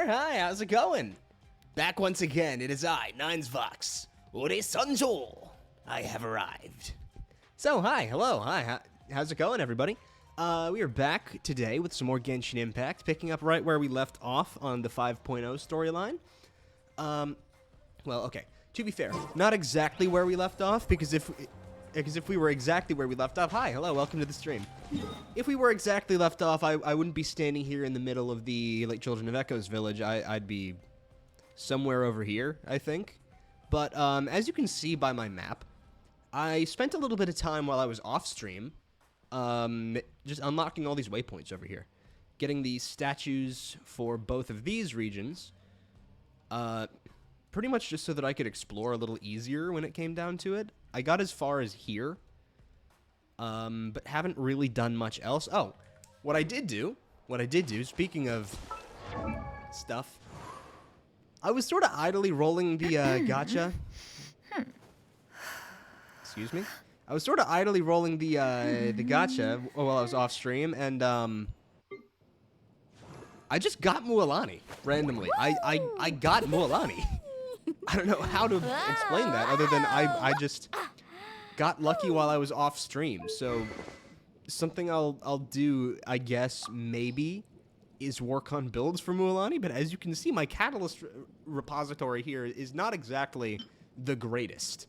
Hi, how's it going? Back once again, it is I, Ninesvox. Ore Sanjo. I have arrived. So, hello, how's it going, everybody? We are back today with some more Genshin Impact, picking up right where we left off on the 5.0 storyline. Well, okay, to be fair, not exactly where we left off, because if we were exactly where we left off, hello, welcome to the stream. If we were exactly left off, I wouldn't be standing here in the middle of the Children of Echoes village. I'd be somewhere over here, I think. But as you can see by my map, I spent a little bit of time while I was off stream, just unlocking all these waypoints over here, getting the statues for both of these regions, pretty much just so that I could explore a little easier when it came down to it. I got as far as here, but haven't really done much else. Oh, what I did do, speaking of stuff, I was sort of idly rolling the gacha. Excuse me? I was sort of idly rolling the gacha while I was off stream, and I just got Mualani randomly. I got Mualani. I don't know how to explain that other than I just got lucky while I was off stream. So something I'll do, I guess, maybe, is work on builds for Mualani. But as you can see, my catalyst repository here is not exactly the greatest.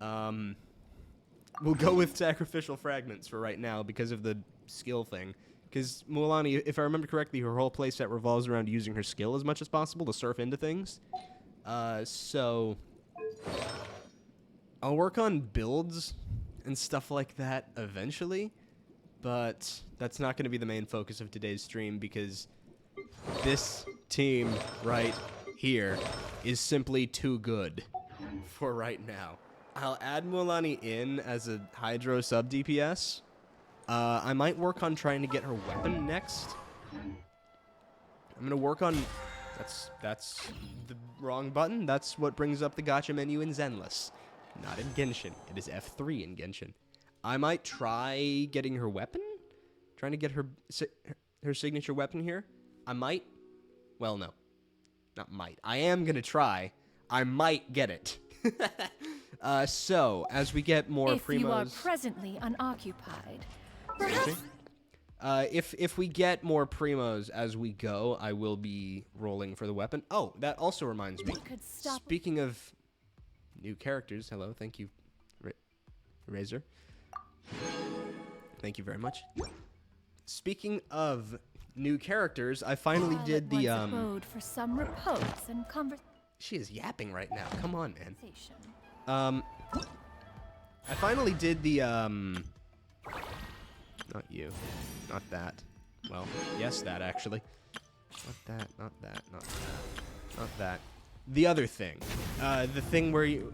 We'll go with sacrificial fragments for right now because of the skill thing. Because Mualani, if I remember correctly, her whole playset revolves around using her skill as much as possible to surf into things. So I'll work on builds and stuff like that eventually, but that's not going to be the main focus of today's stream because this team right here is simply too good for right now. I'll add Mualani in as a Hydro sub DPS. I might work on trying to get her weapon next. I'm going to work on... That's the wrong button. That's what brings up the gacha menu in Zenless. Not in Genshin. It is F3 in Genshin. I might try getting her weapon? Trying to get her signature weapon here? I might? Well, no. Not might. I am going to try. I might get it. So, as we get more primos... If you are presently unoccupied, perhaps... If we get more primos as we go, I will be rolling for the weapon. Oh, that also reminds me. Speaking of new characters, hello, thank you, Razor. Thank you very much. Speaking of new characters, I finally did the for some repose and She is yapping right now. Come on, man. I finally did the Not you. Not that. Well, yes, that, actually. Not that, not that, not that. Not that. The other thing. The thing where you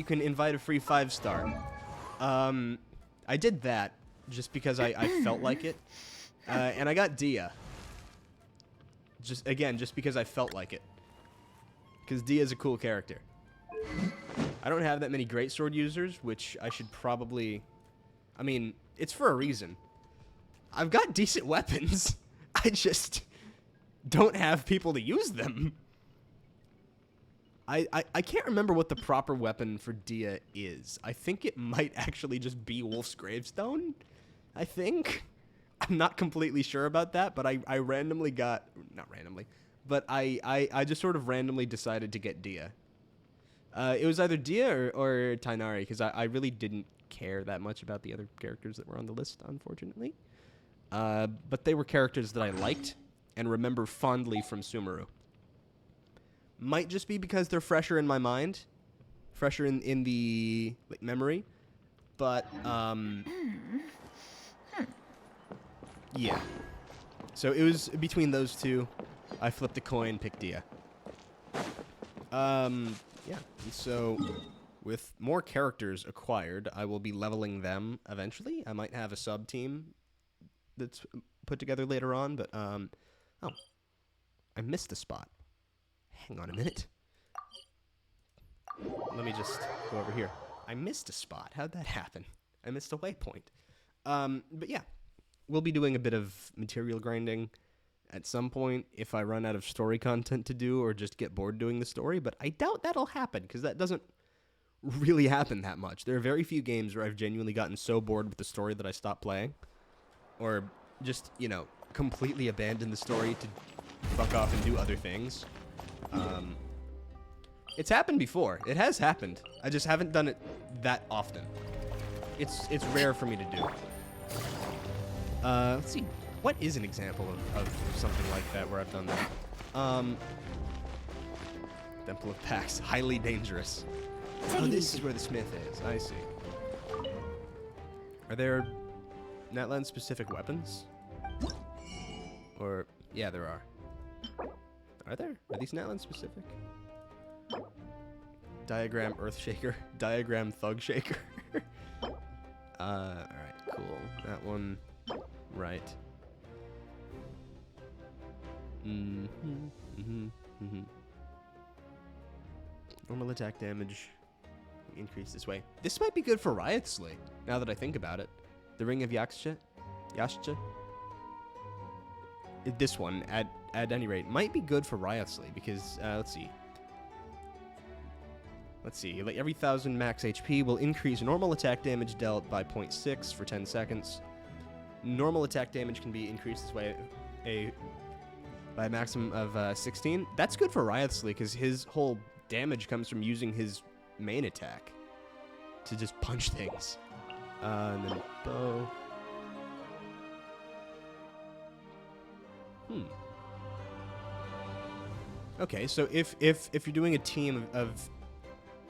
can invite a free 5-star. I did that just because I felt like it. And I got Dia. Just because I felt like it. Because Dia's a cool character. I don't have that many greatsword users, which I should probably... I mean, it's for a reason. I've got decent weapons. I just don't have people to use them. I can't remember what the proper weapon for Dia is. I think it might actually just be Wolf's Gravestone. I think. I'm not completely sure about that, but I randomly got... Not randomly. But I just sort of randomly decided to get Dia. It was either Dia or Tainari, because I really didn't care that much about the other characters that were on the list, unfortunately. But they were characters that I liked and remember fondly from Sumeru. Might just be because they're fresher in my mind, fresher in the memory, but yeah. So it was between those two. I flipped a coin, picked Dia. Yeah. And so with more characters acquired, I will be leveling them eventually. I might have a sub team that's put together later on, but oh, I missed a spot. Hang on a minute. Let me just go over here. I missed a spot. How'd that happen? I missed a waypoint. But yeah, we'll be doing a bit of material grinding at some point if I run out of story content to do or just get bored doing the story, but I doubt that'll happen because that doesn't really happen that much. There are very few games where I've genuinely gotten so bored with the story that I stopped playing or just, you know, completely abandoned the story to fuck off and do other things. It's happened before. It has happened. I just haven't done it that often. It's rare for me to do. Let's see. What is an example of something like that where I've done that? Temple of Pax. Highly dangerous. Oh, this is where the smith is. I see. Are there Natlan-specific weapons? Or, yeah, there are. Are there? Are these Natlan-specific? Diagram Earthshaker. Diagram Thugshaker. Alright, cool. That one, right. Normal attack damage increase this way. This might be good for Riotsly, now that I think about it. The Ring of Yasha? This one, at any rate, might be good for Riotsly, because, let's see. Like every 1,000 max HP will increase normal attack damage dealt by 0.6 for 10 seconds. Normal attack damage can be increased this way by a maximum of 16. That's good for Riotsly, because his whole damage comes from using his main attack to just punch things. And then bow. Okay, so if you're doing a team of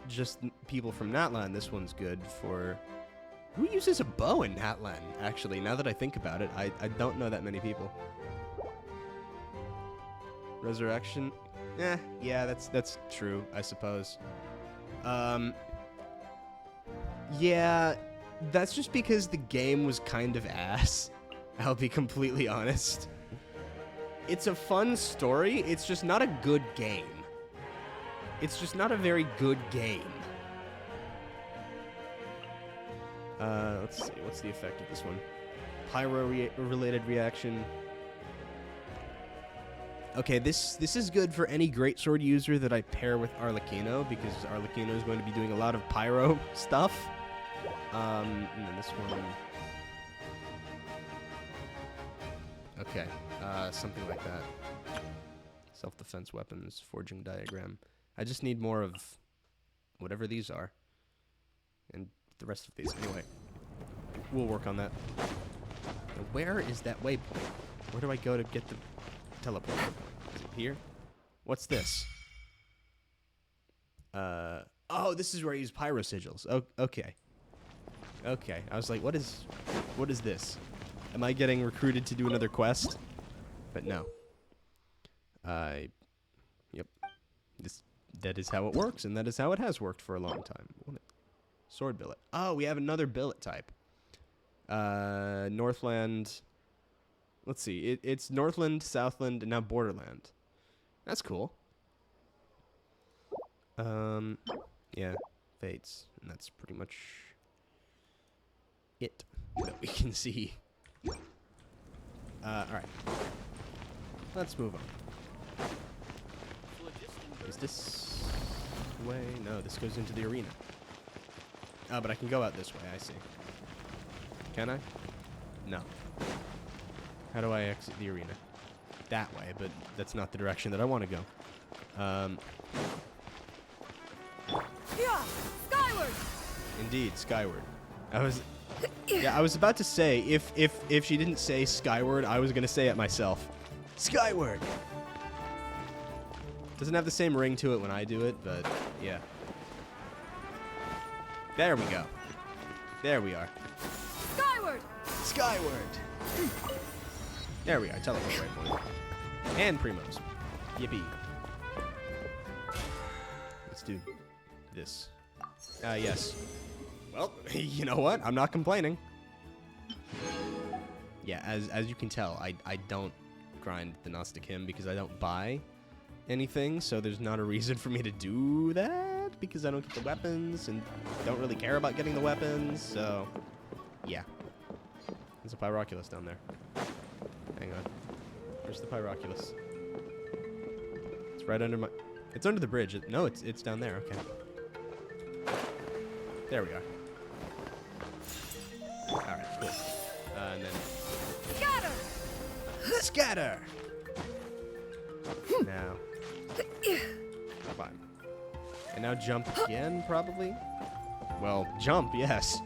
just people from Natlan, this one's good for... Who uses a bow in Natlan, actually? Now that I think about it, I don't know that many people. Resurrection? Yeah, that's true, I suppose. Yeah, that's just because the game was kind of ass. I'll be completely honest. It's a fun story, it's just not a good game. It's just not a very good game. Let's see, what's the effect of this one? Pyro-related reaction. Okay, this is good for any greatsword user that I pair with Arlecchino, because Arlecchino is going to be doing a lot of pyro stuff. And then this one... Okay, something like that. Self-defense weapons, forging diagram. I just need more of whatever these are. And the rest of these. Anyway, we'll work on that. Now, where is that waypoint? Where do I go to get the teleport? Is it here? What's this? Oh, this is where I use pyro sigils. Oh, okay. Okay, I was like, what is this? Am I getting recruited to do another quest? But no. Yep. That is how it works, and that is how it has worked for a long time. Sword billet. Oh, we have another billet type. Northland. Let's see. It's Northland, Southland, and now Borderland. That's cool. Yeah. Fates. And that's pretty much it that we can see. Alright. Let's move on. Is this the way? No, this goes into the arena. Oh, but I can go out this way, I see. Can I? No. How do I exit the arena? That way, but that's not the direction that I want to go. Yeah, skyward! Indeed, skyward. I was about to say, if she didn't say skyward, I was going to say it myself. Skyward! Doesn't have the same ring to it when I do it, but yeah. There we go. There we are. Skyward! Skyward! There we are. Teleport waypoint. And Primos. Yippee. Let's do this. Yes. Well, you know what? I'm not complaining. Yeah, as you can tell, I don't grind the Gnostic Hymn because I don't buy anything, so there's not a reason for me to do that because I don't get the weapons and don't really care about getting the weapons, so yeah. There's a Pyroculus down there. Hang on. Where's the Pyroculus? It's right under my... It's under the bridge. No, it's down there. Okay. There we are. Alright, cool. And then... Scatter! Scatter! Now. Fine. And now jump again, probably? Well, jump, yes.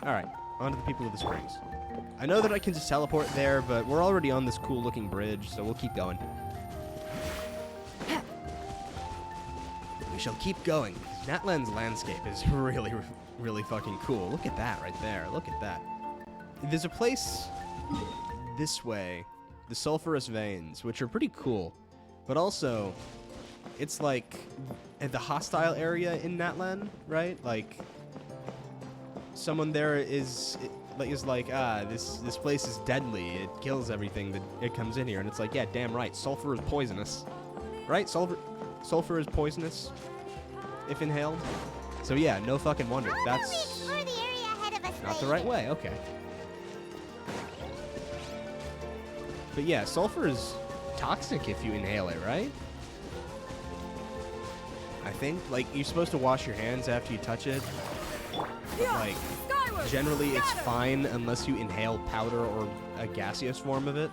Alright, on to the people of the springs. I know that I can just teleport there, but we're already on this cool-looking bridge, so we'll keep going. We shall keep going. Natlan's landscape is really, really fucking cool. Look at that right there. Look at that. There's a place this way, the sulfurous veins, which are pretty cool, but also it's like at the hostile area in Natlan, right? Like someone there is like, this place is deadly. It kills everything that it comes in here, and it's like, yeah, damn right. Sulfur is poisonous, right? Sulfur is poisonous if inhaled. So yeah, no fucking wonder. That's not the right way. Okay. But yeah, sulfur is toxic if you inhale it, right? I think, like, you're supposed to wash your hands after you touch it. But, like, generally it's fine unless you inhale powder or a gaseous form of it.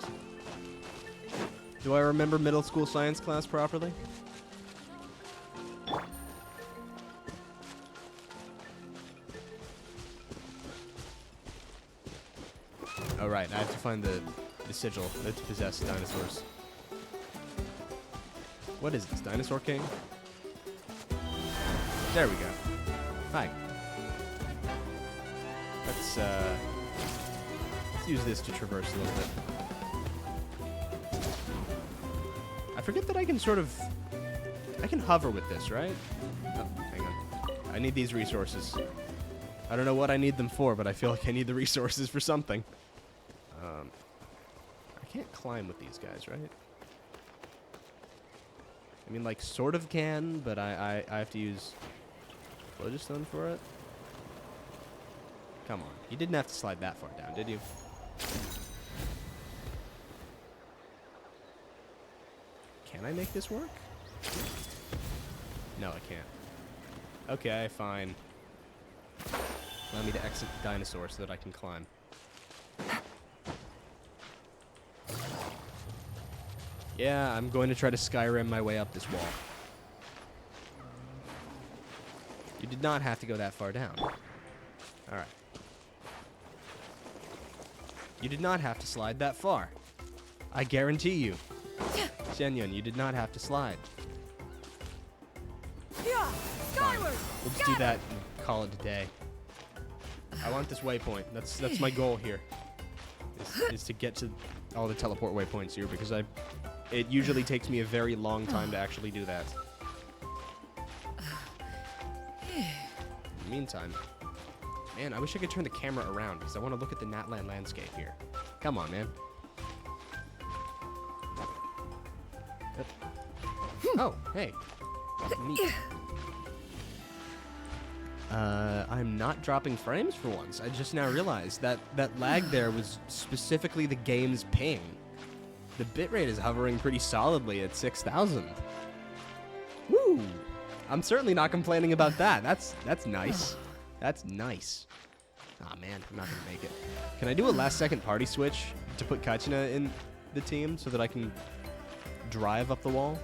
Do I remember middle school science class properly? Oh, right, I have to find the sigil that's possessed dinosaurs. What is this, Dinosaur King? There we go. Hi. Let's use this to traverse a little bit. I forget that I can I can hover with this, right? Oh, hang on. I need these resources. I don't know what I need them for, but I feel like I need the resources for something. I can't climb with these guys, right? I mean, like, sort of can, but I have to use phlogiston for it. Come on. You didn't have to slide that far down, did you? Can I make this work? No, I can't. Okay, fine. Allow me to exit the dinosaur so that I can climb. Yeah, I'm going to try to Skyrim my way up this wall. You did not have to go that far down. Alright. You did not have to slide that far. I guarantee you. Xianyun, you did not have to slide. Fine. We'll just do that and call it a day. I want this waypoint. That's my goal here. Is to get to all the teleport waypoints here, because it usually takes me a very long time to actually do that. In the meantime, man, I wish I could turn the camera around because I want to look at the Natlan landscape here. Come on, man. Oh, hey. Neat. I'm not dropping frames for once. I just now realized that lag there was specifically the game's ping. The bitrate is hovering pretty solidly at 6,000. Woo! I'm certainly not complaining about that. That's nice. That's nice. Aw, man, I'm not gonna make it. Can I do a last-second party switch to put Kachina in the team so that I can drive up the wall?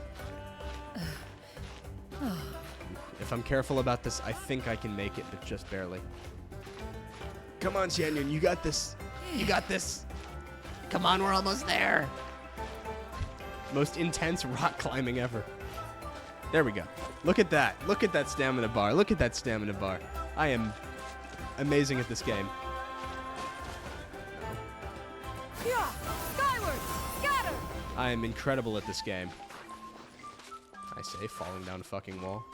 If I'm careful about this, I think I can make it, but just barely. Come on, Xianyun, you got this. You got this. Come on, we're almost there. Most intense rock climbing ever. There we go. Look at that. Look at that stamina bar. Look at that stamina bar. I am amazing at this game. Skyward! Scatter! I am incredible at this game. I say, falling down a fucking wall.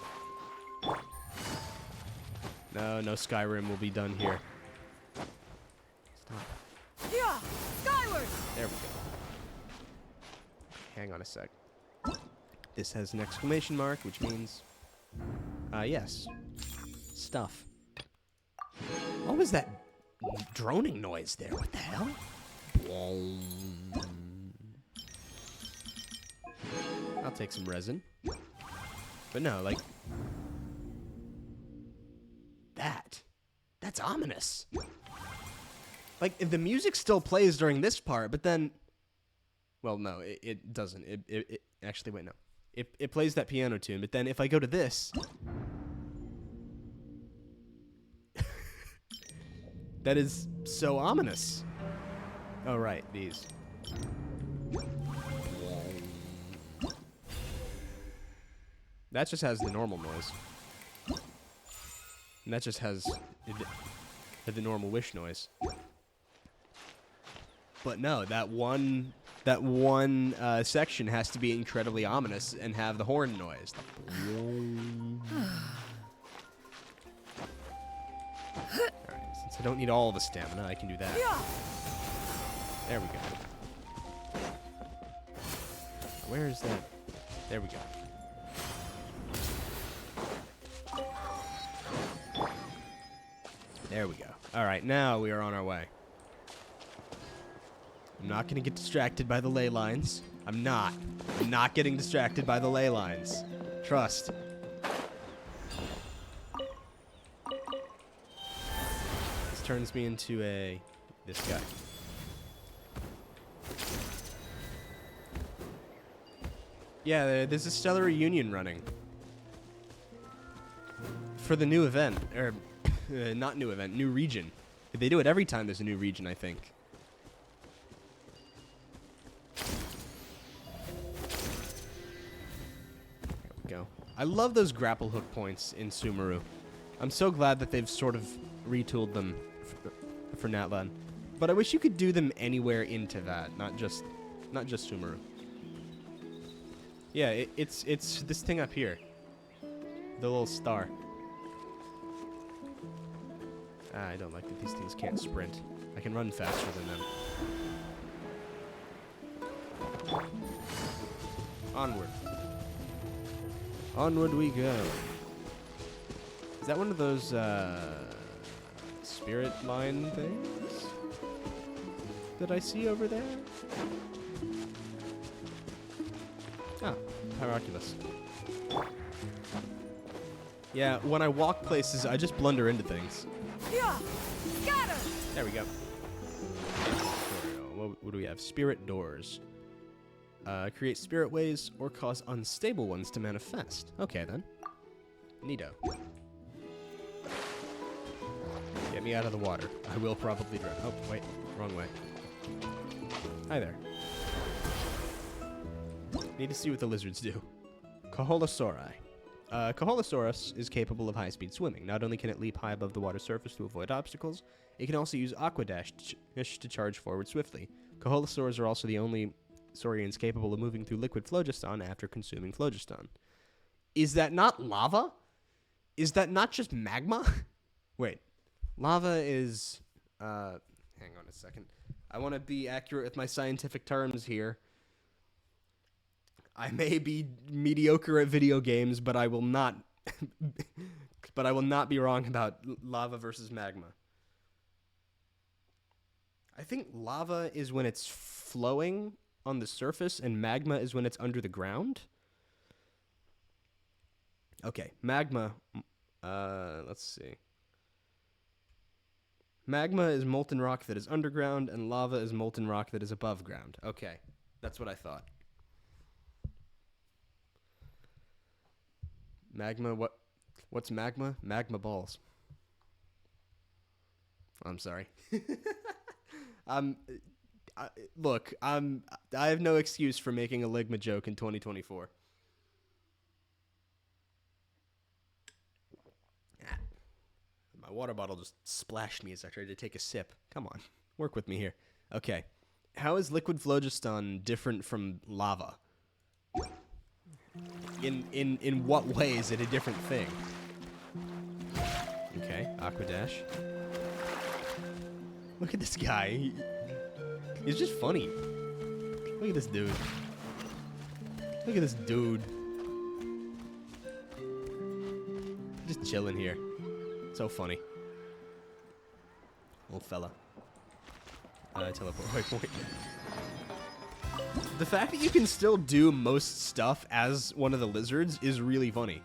No Skyrim will be done here. Stop. Skyward! There we go. Hang on a sec. This has an exclamation mark, which means... yes. Stuff. What was that droning noise there? What the hell? I'll take some resin. But no, like... That's ominous. Like, the music still plays during this part, but then... Well, no, it doesn't. It actually, wait, no. It plays that piano tune, but then if I go to this... That is so ominous. Oh, right, these. That just has the normal noise. And that just has the normal wish noise. But no, that one section has to be incredibly ominous and have the horn noise. Alright, since I don't need all the stamina, I can do that. There we go. Where is that? There we go. There we go. Alright, now we are on our way. I'm not gonna get distracted by the ley lines. I'm not getting distracted by the ley lines. Trust. This turns me into this guy. Yeah, there's a Stellar Reunion running. For the new event. Or, not new event, new region. They do it every time there's a new region, I think. There we go. I love those grapple hook points in Sumeru. I'm so glad that they've sort of retooled them for Natlan. But I wish you could do them anywhere into that, not just Sumeru. Yeah, it's this thing up here. The little star. I don't like that these things can't sprint. I can run faster than them. Onward. Onward we go. Is that one of those, spirit line things that I see over there? Ah, Pyroculus. Yeah, when I walk places, I just blunder into things. There we go. What do we have? Spirit doors. Create spirit ways or cause unstable ones to manifest. Okay, then. Neato. Get me out of the water. I will probably drown. Oh, wait. Wrong way. Hi there. Need to see what the lizards do. Kaholosauri. Kaholosaurus is capable of high-speed swimming. Not only can it leap high above the water surface to avoid obstacles, it can also use Aqua Dash to charge forward swiftly. Kaholosaurs are also the only saurians capable of moving through liquid phlogiston after consuming phlogiston. Is that not lava? Is that not just magma? Wait. Lava is... hang on a second. I want to be accurate with my scientific terms here. I may be mediocre at video games, but I will not be wrong about lava versus magma. I think lava is when it's flowing on the surface and magma is when it's under the ground. Okay, magma, let's see. Magma is molten rock that is underground and lava is molten rock that is above ground. Okay, that's what I thought. Magma, what's magma? Magma balls. I'm sorry. Look, I have no excuse for making a Ligma joke in 2024. My water bottle just splashed me as I tried to take a sip. Come on, work with me here. Okay, how is liquid phlogiston different from lava? In what way is it a different thing? Okay, Aqua Dash. Look at this guy. He's just funny. Look at this dude. Look at this dude. Just chilling here. So funny. Old fella. Teleport. Wait. The fact that you can still do most stuff as one of the lizards is really funny.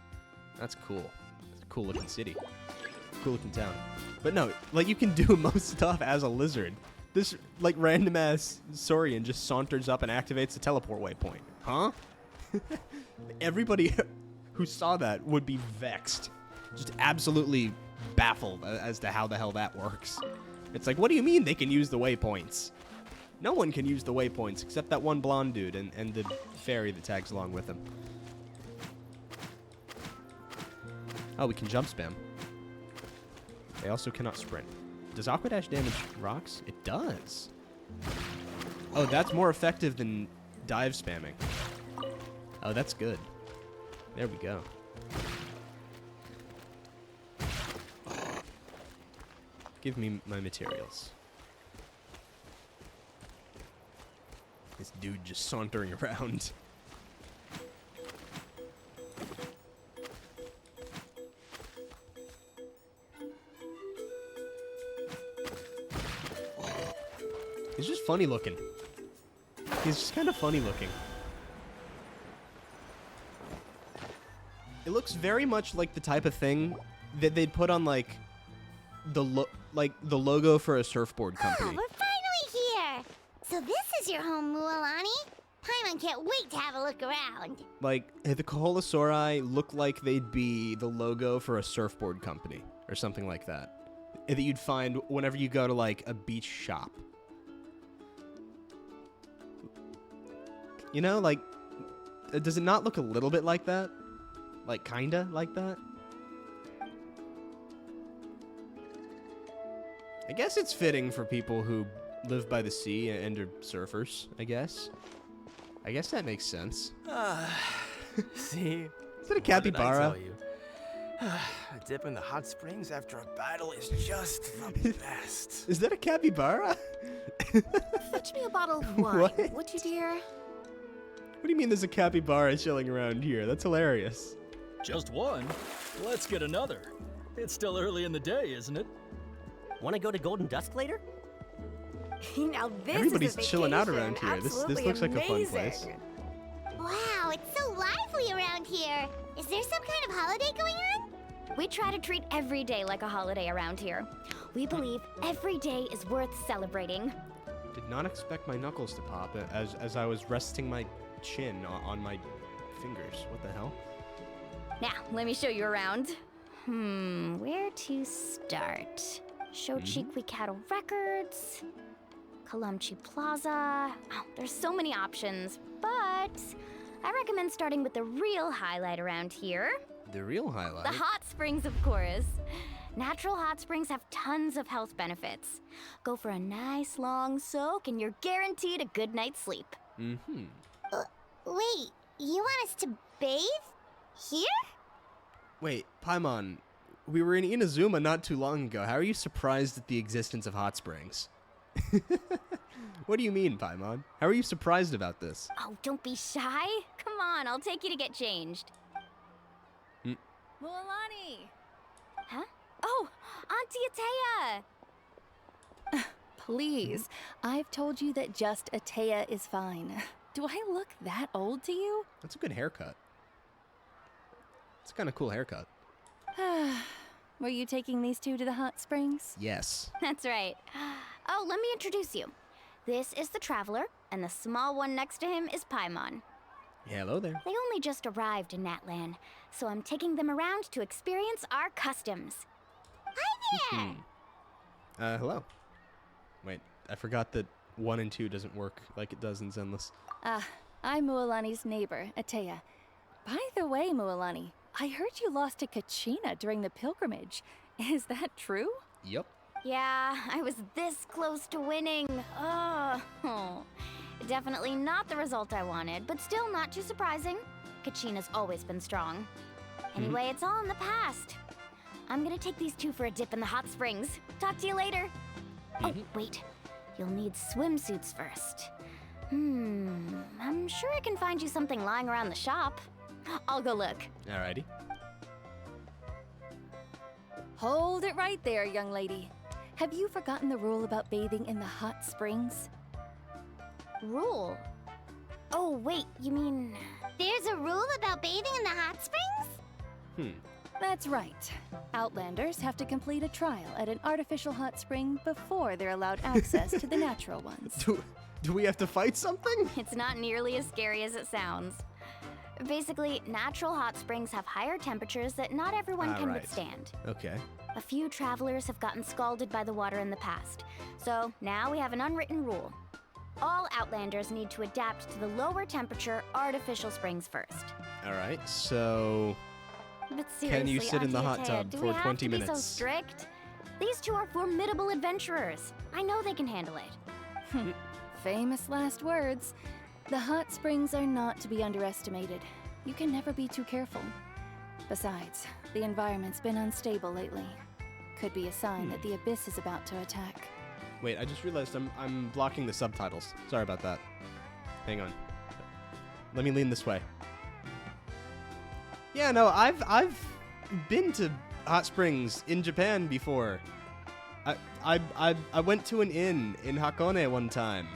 That's cool. It's a cool looking city. Cool looking town. But no, like you can do most stuff as a lizard. This like random ass Saurian just saunters up and activates the teleport waypoint. Huh? Everybody who saw that would be vexed. Just absolutely baffled as to how the hell that works. It's like, what do you mean they can use the waypoints? No one can use the waypoints except that one blonde dude and the fairy that tags along with him. Oh, we can jump spam. They also cannot sprint. Does Aqua Dash damage rocks? It does. Oh, that's more effective than dive spamming. Oh, that's good. There we go. Give me my materials. This dude just sauntering around. He's just funny looking. He's just kind of funny looking. It looks very much like the type of thing that they'd put on like the logo for a surfboard company. Oh, we're finally here! So this is your home, Mualani? Paimon can't wait to have a look around. Like, the Koholosauri look like they'd be the logo for a surfboard company or something like that. That you'd find whenever you go to like a beach shop. You know, like, does it not look a little bit like that? Like, kinda like that? I guess it's fitting for people who live by the sea and are surfers, I guess. I guess that makes sense. See? Is that a What did I capybara? tell you? A dip in the hot springs after a battle is just the best. Is that a capybara? Fetch me a bottle of wine, What? would you, dear? What do you mean there's a capybara chilling around here? That's hilarious. Just one? Let's get another. It's still early in the day, isn't it? Want to go to Golden Dusk later? Now this Everybody's is a chilling out vacation. around here. This Absolutely looks like a fun amazing. place. Wow, it's so lively around here. Is there some kind of holiday going on? We try to treat every day like a holiday around here. We believe every day is worth celebrating. Did not expect my knuckles to pop as I was resting my chin on my fingers. What the hell? Now, let me show you around. Where to start? Shochiqui Cattle Records, Kalamchi Plaza. Oh, there's so many options, but I recommend starting with the real highlight around here. The real highlight. The hot springs, of course. Natural hot springs have tons of health benefits. Go for a nice long soak and you're guaranteed a good night's sleep. Mm-hmm. Wait, you want us to bathe? Here? Wait, Paimon, we were in Inazuma not too long ago. How are you surprised at the existence of hot springs? What do you mean, Paimon? How are you surprised about this? Oh, don't be shy. Come on, I'll take you to get changed. Mualani! Huh? Oh, Auntie Atea! Please, I've told you that just Atea is fine. Do I look that old to you? That's a good haircut. It's a kind of cool haircut. Were you taking these two to the hot springs? Yes. That's right. Oh, let me introduce you. This is the Traveler, and the small one next to him is Paimon. Hello there. They only just arrived in Natlan, so I'm taking them around to experience our customs. Hi there! Hello. Wait, I forgot that 1 and 2 doesn't work like it does in Zenless. I'm Mualani's neighbor, Atea. By the way, Mualani, I heard you lost to Kachina during the pilgrimage. Is that true? Yep. Yeah, I was this close to winning. Oh, definitely not the result I wanted, but still not too surprising. Kachina's always been strong. Anyway, it's all in the past. I'm gonna take these two for a dip in the hot springs. Talk to you later. Oh, wait. You'll need swimsuits first. I'm sure I can find you something lying around the shop. I'll go look. Alrighty. Hold it right there, young lady. Have you forgotten the rule about bathing in the hot springs? Rule? Oh, wait, you mean... There's a rule about bathing in the hot springs? That's right. Outlanders have to complete a trial at an artificial hot spring before they're allowed access to the natural ones. Do we have to fight something? It's not nearly as scary as it sounds. Basically, natural hot springs have higher temperatures that not everyone can right. withstand. Okay. A few travelers have gotten scalded by the water in the past, so now we have an unwritten rule. All Outlanders need to adapt to the lower temperature artificial springs first. All right, so... But seriously, Can you sit in the Auntie hot Atea, tub do for we have 20 to minutes? Be so strict? These two are formidable adventurers. I know they can handle it. Famous last words. The hot springs are not to be underestimated. You can never be too careful. Besides, the environment's been unstable lately. Could be a sign that the abyss is about to attack. Wait, I just realized I'm blocking the subtitles. Sorry about that. Hang on. Let me lean this way. Yeah, no, I've been to hot springs in Japan before. I went to an inn in Hakone one time,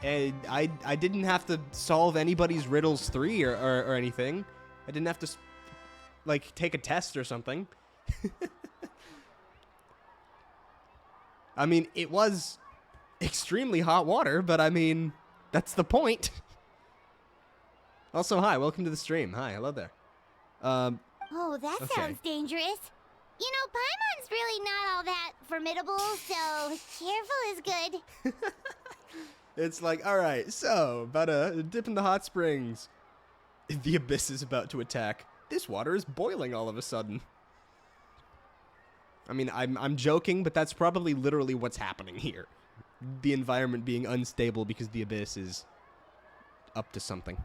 and I didn't have to solve anybody's riddles 3 or anything. I didn't have to like take a test or something. I mean, it was extremely hot water, but I mean, that's the point. Also, hi, welcome to the stream. Hi, hello there. Oh, that Okay. sounds dangerous. You know, Paimon's really not all that formidable, so careful is good. It's like, all right, so about a dip in the hot springs. The abyss is about to attack. This water is boiling all of a sudden. I mean, I'm joking, but that's probably literally what's happening here. The environment being unstable because the abyss is up to something.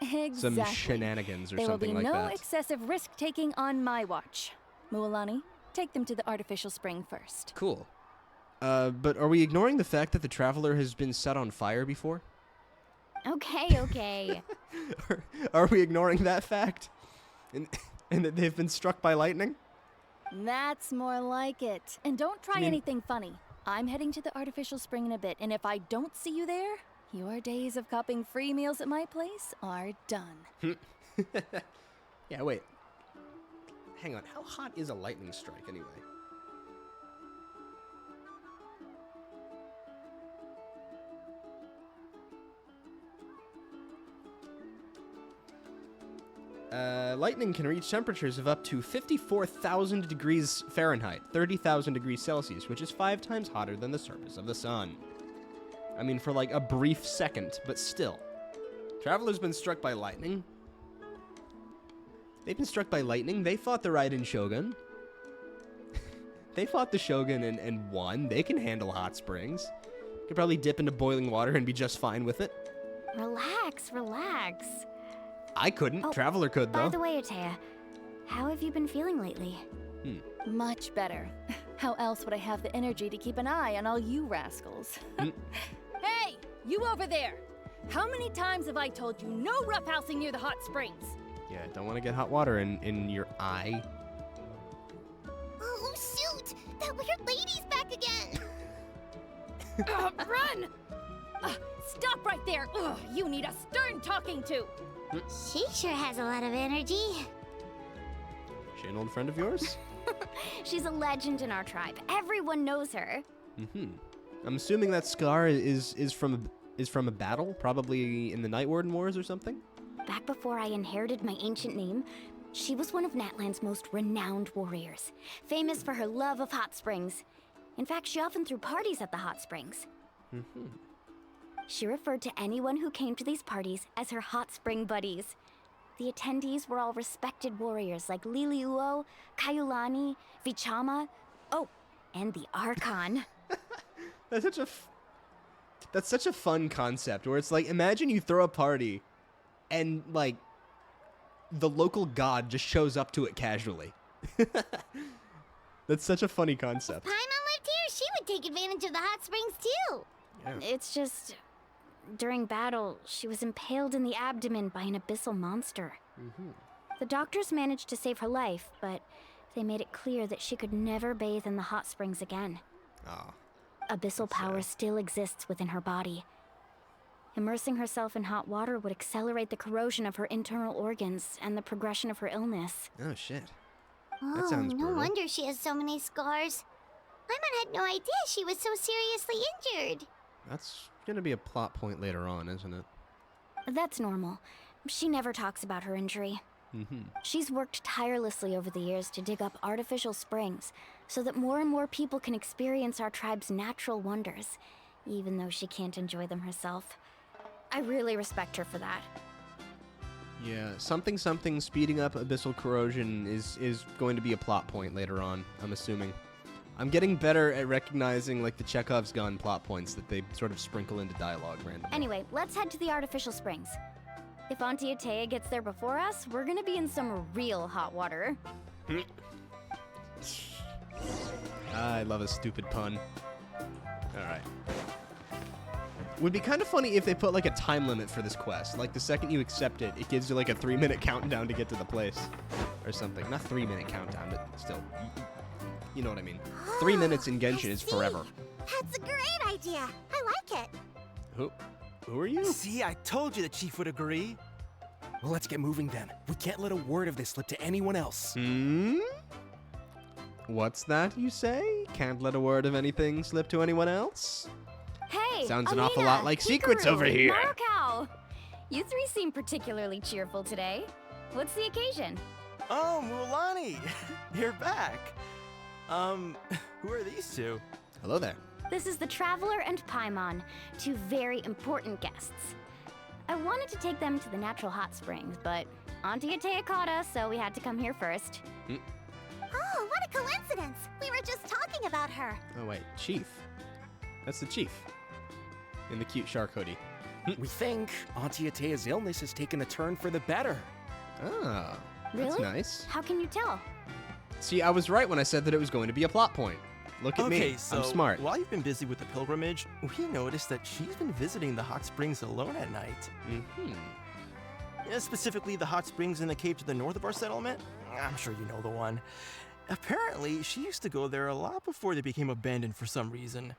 Exactly. Some shenanigans or there will be something like no that. excessive risk-taking on my watch. Mualani, take them to the artificial spring first. Cool. But are we ignoring the fact that the traveler has been set on fire before? Okay, okay. Are we ignoring that fact? And that they've been struck by lightning? That's more like it. And don't try anything funny. I'm heading to the artificial spring in a bit, and if I don't see you there, your days of copping free meals at my place are done. Yeah, wait. Hang on, how hot is a lightning strike anyway? Lightning can reach temperatures of up to 54,000 degrees Fahrenheit, 30,000 degrees Celsius, which is 5 times hotter than the surface of the sun. I mean, for like a brief second, but still. Traveler's been struck by lightning. They've been struck by lightning. They fought the Raiden Shogun. They fought the Shogun and won. They can handle hot springs. Could probably dip into boiling water and be just fine with it. Relax, relax. I couldn't. Traveler could, though. By the way, Atea, how have you been feeling lately? Much better. How else would I have the energy to keep an eye on all you rascals? Hey, you over there! How many times have I told you no roughhousing near the hot springs? Yeah, don't want to get hot water in your eye. Oh, shoot! That weird lady's back again! Run! Stop right there! Ugh, you need a stern talking to! She sure has a lot of energy. She an old friend of yours? She's a legend in our tribe. Everyone knows her. I'm assuming that scar is from a battle, probably in the Night Warden Wars or something. Back before I inherited my ancient name, she was one of Natlan's most renowned warriors, famous for her love of hot springs. In fact, she often threw parties at the hot springs. She referred to anyone who came to these parties as her hot spring buddies. The attendees were all respected warriors like Liliuo, Kaiulani, Vichama, and the Archon. That's such a fun concept where it's like, imagine you throw a party and like the local god just shows up to it casually. That's such a funny concept. Paimon lived here, she would take advantage of the hot springs too. It's just, during battle, she was impaled in the abdomen by an abyssal monster. The doctors managed to save her life, but they made it clear that she could never bathe in the hot springs again. Oh. Abyssal power still exists within her body. Immersing herself in hot water would accelerate the corrosion of her internal organs and the progression of her illness. Oh, shit. Oh, sounds no brutal. wonder she has so many scars. Paimon had no idea she was so seriously injured. That's gonna be a plot point later on, isn't it? That's normal. She never talks about her injury. She's worked tirelessly over the years to dig up artificial springs so that more and more people can experience our tribe's natural wonders, even though she can't enjoy them herself. I really respect her for that. Yeah, something speeding up abyssal corrosion is going to be a plot point later on, I'm assuming. I'm getting better at recognizing, like, the Chekhov's gun plot points that they sort of sprinkle into dialogue randomly. Anyway, let's head to the artificial springs. If Auntie Atea gets there before us, we're gonna be in some real hot water. I love a stupid pun. Alright. Would be kind of funny if they put, like, a time limit for this quest. Like, the second you accept it, it gives you, like, a 3-minute countdown to get to the place. Or something. Not 3-minute countdown, but still. You know what I mean. 3 minutes in Genshin is forever. That's a great idea. I like it. Who are you? See, I told you the chief would agree. Well, let's get moving then. We can't let a word of this slip to anyone else. What's that you say? Can't let a word of anything slip to anyone else? Hey, Sounds an Alina, awful lot like secrets Hikaru, over here. Marukow. You three seem particularly cheerful today. What's the occasion? Oh, Mualani, you're back. Who are these two? Hello there. This is the Traveler and Paimon, two very important guests. I wanted to take them to the natural hot springs, but Auntie Atea caught us, so we had to come here first. Oh, what a coincidence. We were just talking about her. Oh, wait. Chief. That's the chief. In the cute shark hoodie. We think Auntie Atea's illness has taken a turn for the better. Ah, Really? that's nice. How can you tell? See, I was right when I said that it was going to be a plot point. Look at Okay, me. so I'm smart. while you've been busy with the pilgrimage, we noticed that she's been visiting the hot springs alone at night. Yeah, specifically the hot springs in the cave to the north of our settlement. I'm sure you know the one. Apparently, she used to go there a lot before they became abandoned for some reason.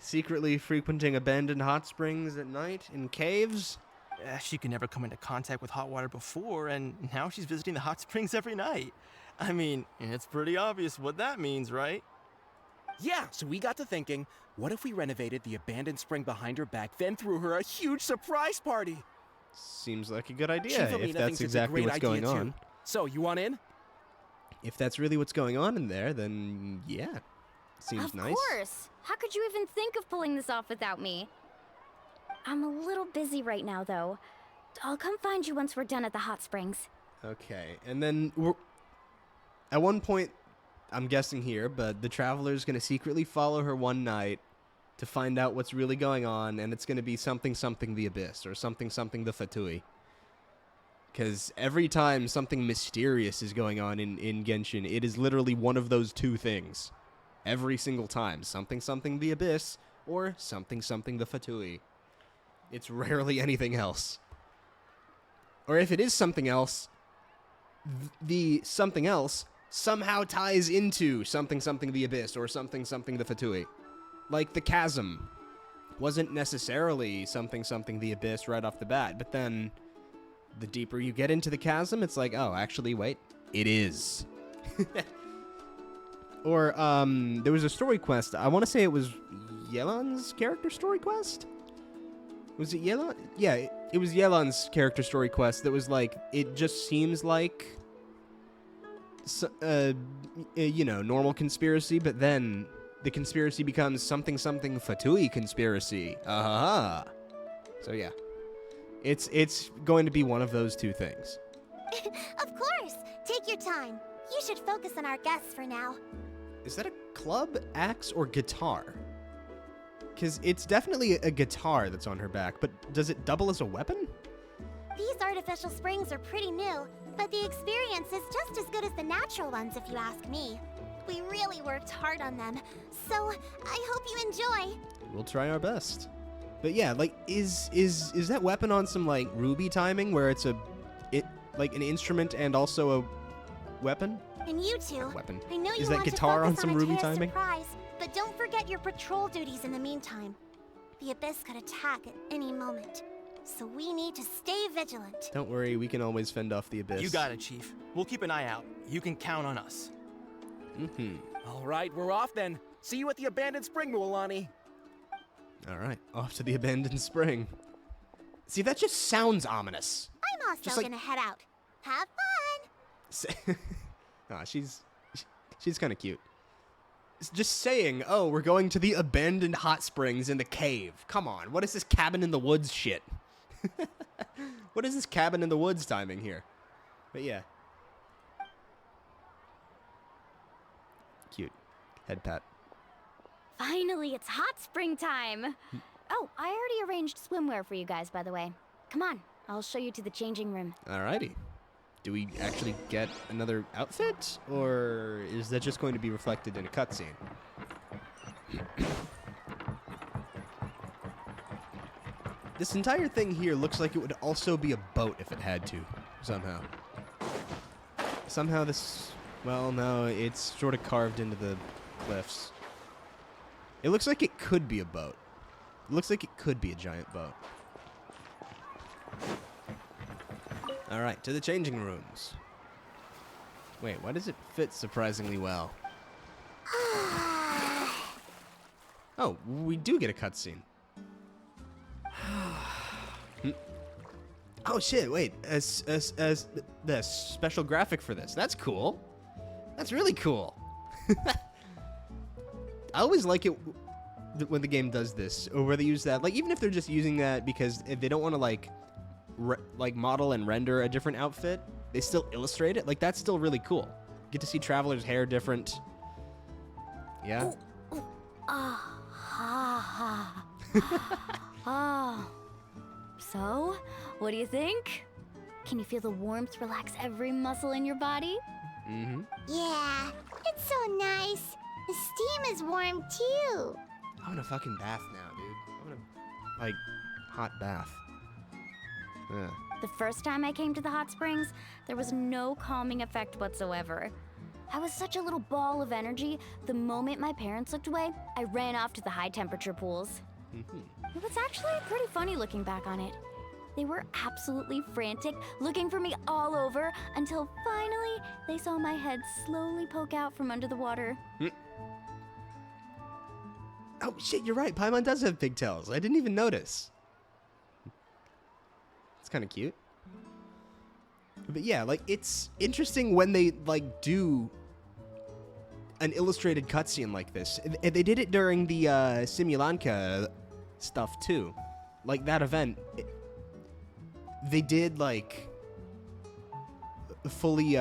Secretly frequenting abandoned hot springs at night in caves? She could never come into contact with hot water before, and now she's visiting the hot springs every night. I mean, it's pretty obvious what that means, right? Yeah, so we got to thinking, what if we renovated the abandoned spring behind her back, then threw her a huge surprise party? Seems like a good idea, Chief if Alina that's thinks it's a exactly great what's going idea, on. too. So, you want in? If that's really what's going on in there, then yeah. Seems Of nice. course. How could you even think of pulling this off without me? I'm a little busy right now, though. I'll come find you once we're done at the hot springs. Okay, and then at one point, I'm guessing here, but the Traveler's going to secretly follow her one night to find out what's really going on, and it's going to be something the Abyss, or something the Fatui. Because every time something mysterious is going on in Genshin, it is literally one of those two things. Every single time. Something the Abyss, or something the Fatui. It's rarely anything else. Or if it is something else, the something else somehow ties into something the Abyss, or something the Fatui. Like the chasm wasn't necessarily something the Abyss right off the bat, but then the deeper you get into the chasm, it's like, oh, actually, wait, it is. Or, there was a story quest, I want to say it was Yelan's character story quest? Was it Yelan? Yeah, it was Yelan's character story quest that was like, it just seems like, you know, normal conspiracy, but then the conspiracy becomes something Fatui conspiracy. So yeah, it's going to be one of those two things. Of course. Take your time. You should focus on our guests for now. Is that a club, axe, or guitar? Because it's definitely a guitar that's on her back, but does it double as a weapon? These artificial springs are pretty new, but the experience is just as good as the natural ones if you ask me. We really worked hard on them, so I hope you enjoy. We'll try our best. But yeah, like, is that weapon on some, like, Ruby timing, where it's like an instrument and also a weapon? And you two, Weapon. I know you Is that want guitar to on focus some on Ruby Atea's timing? surprise, but don't forget your patrol duties in the meantime. The Abyss could attack at any moment. So we need to stay vigilant. Don't worry, we can always fend off the Abyss. You got it, Chief. We'll keep an eye out. You can count on us. All right, we're off then. See you at the abandoned spring, Mualani. All right, off to the abandoned spring. See, that just sounds ominous. I'm also Just like- gonna head out. Have fun! Aw, she's kind of cute. It's just saying, oh, we're going to the abandoned hot springs in the cave. Come on, what is this cabin in the woods shit? What is this cabin in the woods timing here? But yeah. Cute. Head pat. Finally, it's hot spring time. Oh, I already arranged swimwear for you guys, by the way. Come on, I'll show you to the changing room. Alrighty. Do we actually get another outfit? Or is that just going to be reflected in a cutscene? This entire thing here looks like it would also be a boat if it had to, somehow. Somehow this... Well, no, it's sort of carved into the cliffs. It looks like it could be a boat. It looks like it could be a giant boat. Alright, to the changing rooms. Wait, why does it fit surprisingly well? Oh, we do get a cutscene. Oh shit, wait, as the special graphic for this. That's cool. That's really cool. I always like it when the game does this, or where they use that, like, even if they're just using that because if they don't want to, like model and render a different outfit, they still illustrate it. Like, that's still really cool. Get to see Traveler's hair different. Yeah? So, what do you think? Can you feel the warmth relax every muscle in your body? Mm-hmm. Yeah, it's so nice. The steam is warm too. I want a fucking bath now, dude. I want a, like, hot bath. Yeah. The first time I came to the hot springs, there was no calming effect whatsoever. I was such a little ball of energy, the moment my parents looked away, I ran off to the high temperature pools. It was actually pretty funny looking back on it. They were absolutely frantic, looking for me all over, until finally they saw my head slowly poke out from under the water. Oh shit, you're right. Paimon does have pigtails. I didn't even notice. It's kind of cute. But yeah, like, it's interesting when they, like, do an illustrated cutscene like this. They did it during the Simulanka stuff too. Like, that event, they did, like, fully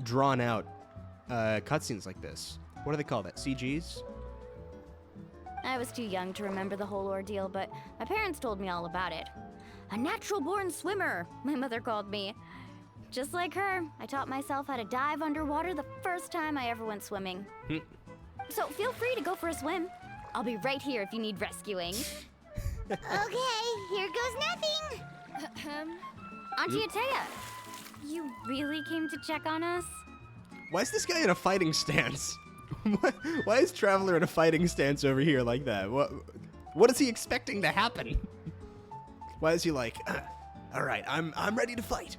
drawn out cutscenes like this. What do they call that? CGs? I was too young to remember the whole ordeal, but my parents told me all about it. A natural-born swimmer, my mother called me. Just like her, I taught myself how to dive underwater the first time I ever went swimming. So feel free to go for a swim. I'll be right here if you need rescuing. Okay, here goes nothing. Auntie Atea, you really came to check on us? Why is this guy in a fighting stance? Why is Traveler in a fighting stance over here like that? What is he expecting to happen? Why is he like, all right, I'm ready to fight?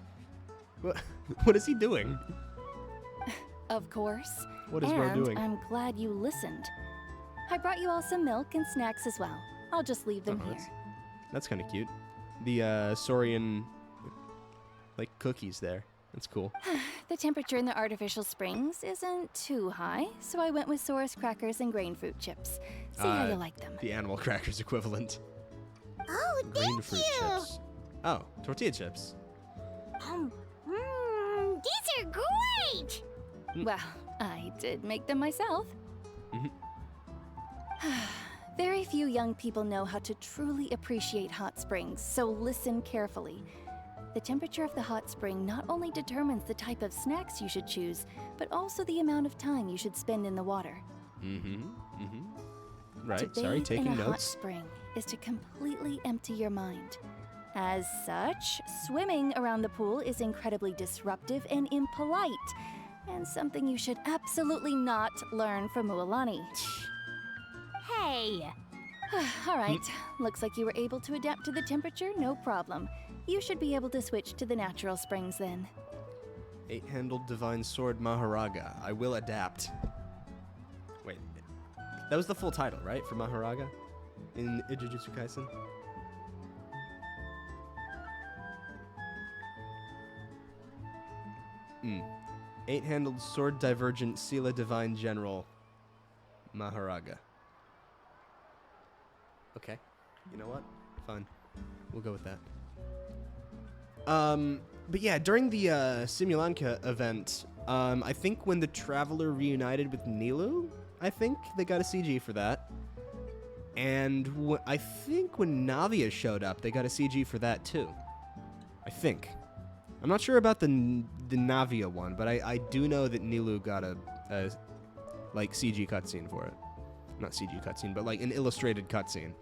What is he doing? Of course. What is Ro doing? I'm glad you listened. I brought you all some milk and snacks as well. I'll just leave them here. That's kind of cute. The Saurian, like, cookies there. That's cool. The temperature in the artificial springs isn't too high, so I went with Saurus crackers and grain fruit chips. See how you like them. The animal crackers equivalent. Oh, Grain thank fruit you. chips. Oh, tortilla chips. These are great. Well, I did make them myself. Very few young people know how to truly appreciate hot springs, so listen carefully. The temperature of the hot spring not only determines the type of snacks you should choose, but also the amount of time you should spend in the water. Right, To sorry, bathe taking in a hot notes. spring is to completely empty your mind. As such, swimming around the pool is incredibly disruptive and impolite, and something you should absolutely not learn from Mualani. Hey, All right. Looks like you were able to adapt to the temperature, no problem. You should be able to switch to the natural springs then. 8-handled divine sword Maharaga. I will adapt. Wait, that was the full title, right, for Maharaga in Jujutsu Kaisen? Hmm. 8-handled sword divergent Sila divine general Maharaga. Okay. You know what? Fine. We'll go with that. But yeah, during the Simulanka event, I think when the Traveler reunited with Nilou, I think they got a CG for that. And I think when Navia showed up, they got a CG for that too. I think. I'm not sure about the Navia one, but I do know that Nilou got a like CG cutscene for it. Not CG cutscene, but like an illustrated cutscene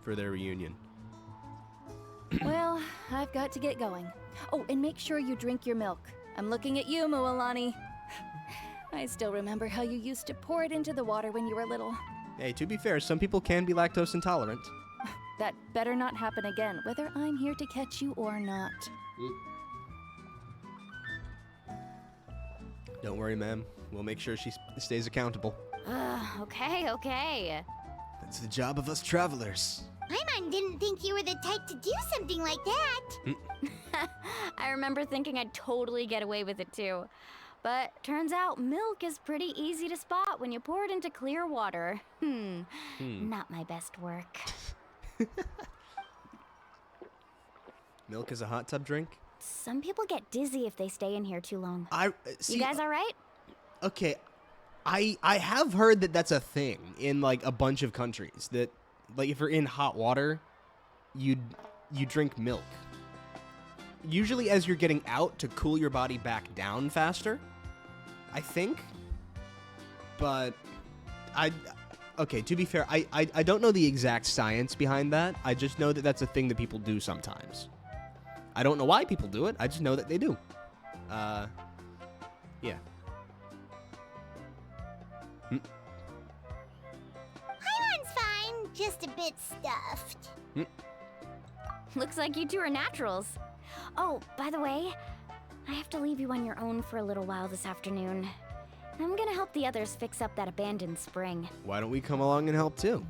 for their reunion. Well, I've got to get going. Oh, and make sure you drink your milk. I'm looking at you, Mualani. I still remember how you used to pour it into the water when you were little. Hey, to be fair, some people can be lactose intolerant. That better not happen again, whether I'm here to catch you or not. Don't worry, ma'am. We'll make sure she stays accountable. Okay. That's the job of us travelers. Paimon didn't think you were the type to do something like that. I remember thinking I'd totally get away with it too. But turns out milk is pretty easy to spot when you pour it into clear water. Not my best work. Milk is a hot tub drink? Some people get dizzy if they stay in here too long. See, you guys all right? Okay, I have heard that that's a thing in like a bunch of countries. That like if you're in hot water, you drink milk. Usually as you're getting out to cool your body back down faster, I think. But okay, to be fair, I don't know the exact science behind that. I just know that that's a thing that people do sometimes. I don't know why people do it. I just know that they do. Yeah. Paimon's fine, just a bit stuffed. Looks like you two are naturals. Oh, by the way, I have to leave you on your own for a little while this afternoon. I'm gonna help the others fix up that abandoned spring. Why don't we come along and help too?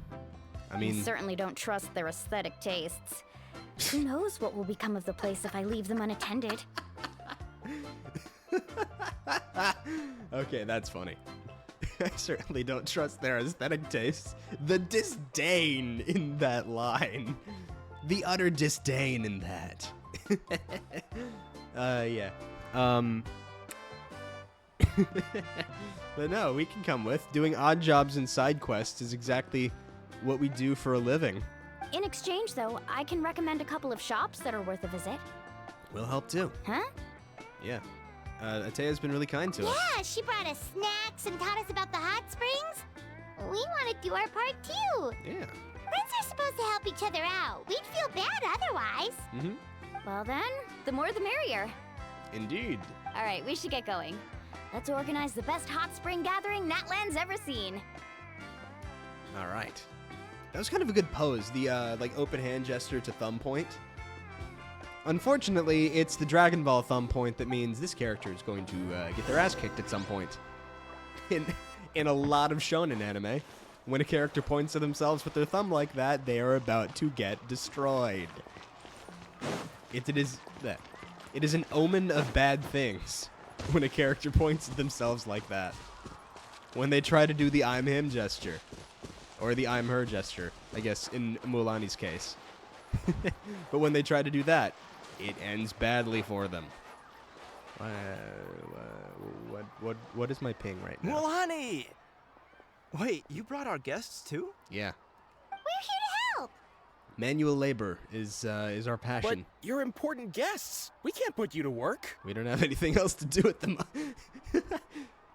I mean, I certainly don't trust their aesthetic tastes. Who knows what will become of the place if I leave them unattended? Okay, that's funny. I certainly don't trust their aesthetic tastes. The disdain in that line. The utter disdain in that. Yeah. But no, we can come with. Doing odd jobs and side quests is exactly what we do for a living. In exchange, though, I can recommend a couple of shops that are worth a visit. We'll help too. Huh? Yeah. Atea's been really kind to us. Yeah, she brought us snacks and taught us about the hot springs. We want to do our part too. Yeah. Friends are supposed to help each other out. We'd feel bad otherwise. Mm-hmm. Well then, the more the merrier. Indeed. All right, we should get going. Let's organize the best hot spring gathering Natlan's ever seen. All right. That was kind of a good pose, the like open hand gesture to thumb point. Unfortunately, it's the Dragon Ball thumb point that means this character is going to get their ass kicked at some point. In a lot of shonen anime, when a character points to themselves with their thumb like that, they are about to get destroyed. It is an omen of bad things when a character points at themselves like that. When they try to do the I'm him gesture. Or the I'm her gesture, I guess, in Mualani's case. But when they try to do that, it ends badly for them. What is my ping right now? Mualani! Wait, you brought our guests too? Yeah. We're here to help. Manual labor is our But passion. you're important guests. We can't put you to work. We don't have anything else to do with them.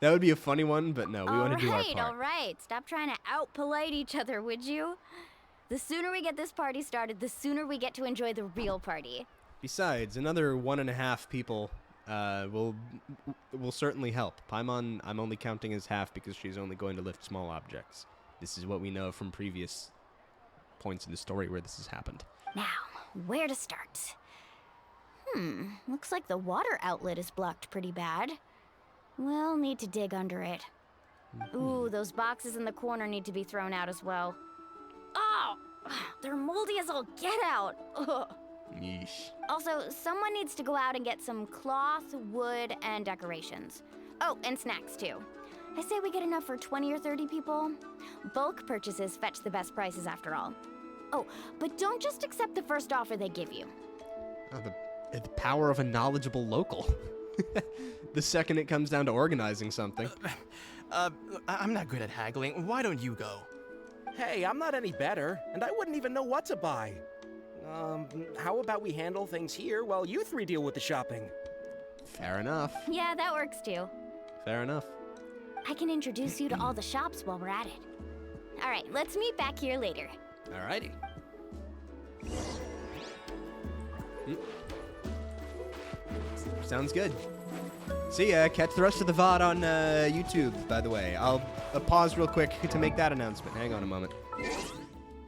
That would be a funny one, but no, we want to do our part. All right. Stop trying to out-polite each other, would you? The sooner we get this party started, the sooner we get to enjoy the real party. Besides, another 1.5 people will certainly help. Paimon, I'm only counting as half because she's only going to lift small objects. This is what we know from previous points in the story where this has happened. Now, where to start? Looks like the water outlet is blocked pretty bad. We'll need to dig under it. Ooh, those boxes in the corner need to be thrown out as well. Oh, they're moldy as all get out. Ugh. Yeesh. Also, someone needs to go out and get some cloth, wood, and decorations. Oh, and snacks too. I say we get enough for 20 or 30 people. Bulk purchases fetch the best prices after all. Oh, but don't just accept the first offer they give you. Oh, the power of a knowledgeable local. The second it comes down to organizing something. I'm not good at haggling. Why don't you go? Hey, I'm not any better, and I wouldn't even know what to buy. How about we handle things here while you three deal with the shopping? Fair enough. Yeah, that works too. Fair enough. I can introduce you to all the shops while we're at it. All right, let's meet back here later. Alrighty. Sounds good. See ya. Catch the rest of the VOD on YouTube, by the way. I'll pause real quick to make that announcement. Hang on a moment.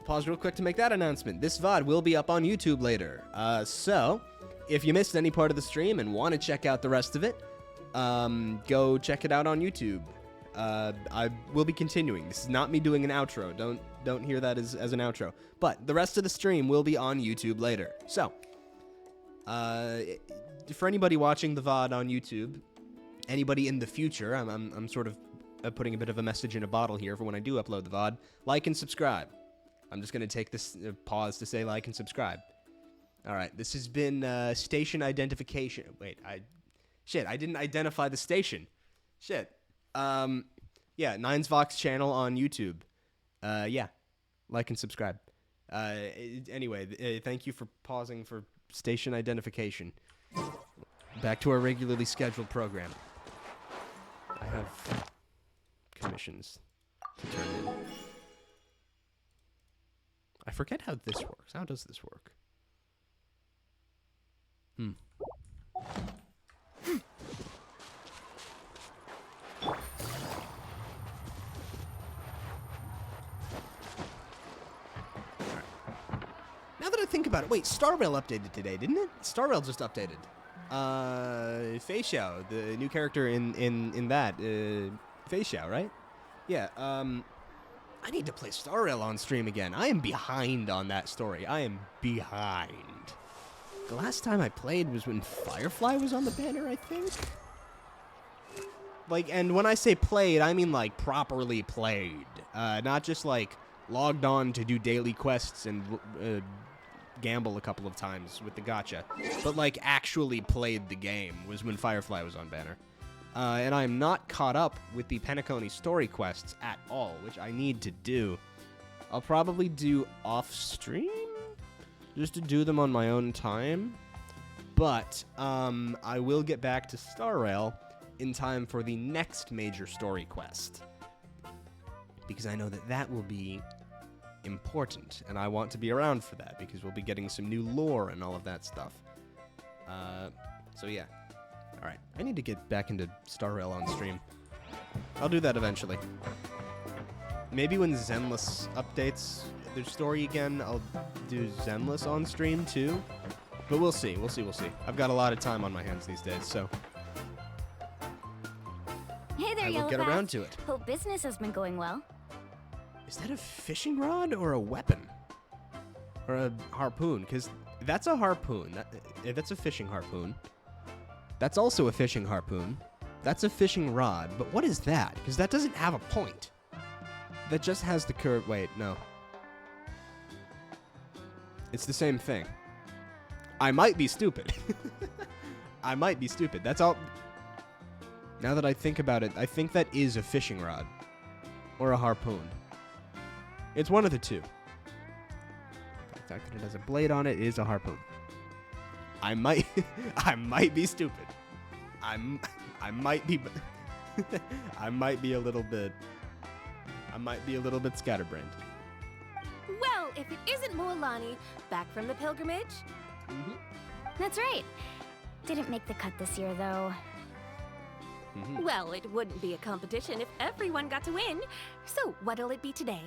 Pause real quick to make that announcement. This VOD will be up on YouTube later. So, if you missed any part of the stream and want to check out the rest of it, go check it out on YouTube. I will be continuing. This is not me doing an outro. Don't hear that as an outro. But the rest of the stream will be on YouTube later. So, for anybody watching the VOD on YouTube, anybody in the future, I'm sort of putting a bit of a message in a bottle here for when I do upload the VOD. Like and subscribe. I'm just going to take this pause to say like and subscribe. All right, this has been station identification. Wait, I didn't identify the station. Shit. Yeah, Nines Vox channel on YouTube. Yeah, like and subscribe. Anyway, thank you for pausing for station identification. Back to our regularly scheduled program. I have commissions to turn in. I forget how this works. How does this work? Now that I think about it, wait, Star Rail updated today, didn't it? Star Rail just updated. Fei Xiao, the new character in that, Fei Xiao, right? Yeah, I need to play Star Rail on stream again. I am behind on that story. I am behind. The last time I played was when Firefly was on the banner, I think? Like, and when I say played, I mean, like, properly played. Not just, like, logged on to do daily quests and gamble a couple of times with the gacha. But, like, actually played the game was when Firefly was on banner. And I am not caught up with the Penacony story quests at all, which I need to do. I'll probably do off-stream, just to do them on my own time. But I will get back to Star Rail in time for the next major story quest, because I know that that will be important, and I want to be around for that, because we'll be getting some new lore and all of that stuff. So yeah. Alright, I need to get back into Star Rail on stream. I'll do that eventually. Maybe when Zenless updates their story again, I'll do Zenless on stream too. But we'll see, we'll see. I've got a lot of time on my hands these days, so Hey there, I will Yellow get Path. around to it. Hope business has been going well. Is that a fishing rod or a weapon? Or a harpoon? Because that's a harpoon. That's a fishing harpoon. That's also a fishing harpoon. That's a fishing rod. But what is that? Because that doesn't have a point. That just has the curve. Wait, no. It's the same thing. I might be stupid. I might be stupid. That's all. Now that I think about it, I think that is a fishing rod. Or a harpoon. It's one of the two. The fact that it has a blade on it is a harpoon. I might be stupid. I might be I might be a little bit scatterbrained. Well, if it isn't Mualani, back from the pilgrimage. That's right. Didn't make the cut this year, though. Well, it wouldn't be a competition if everyone got to win. So, what'll it be today?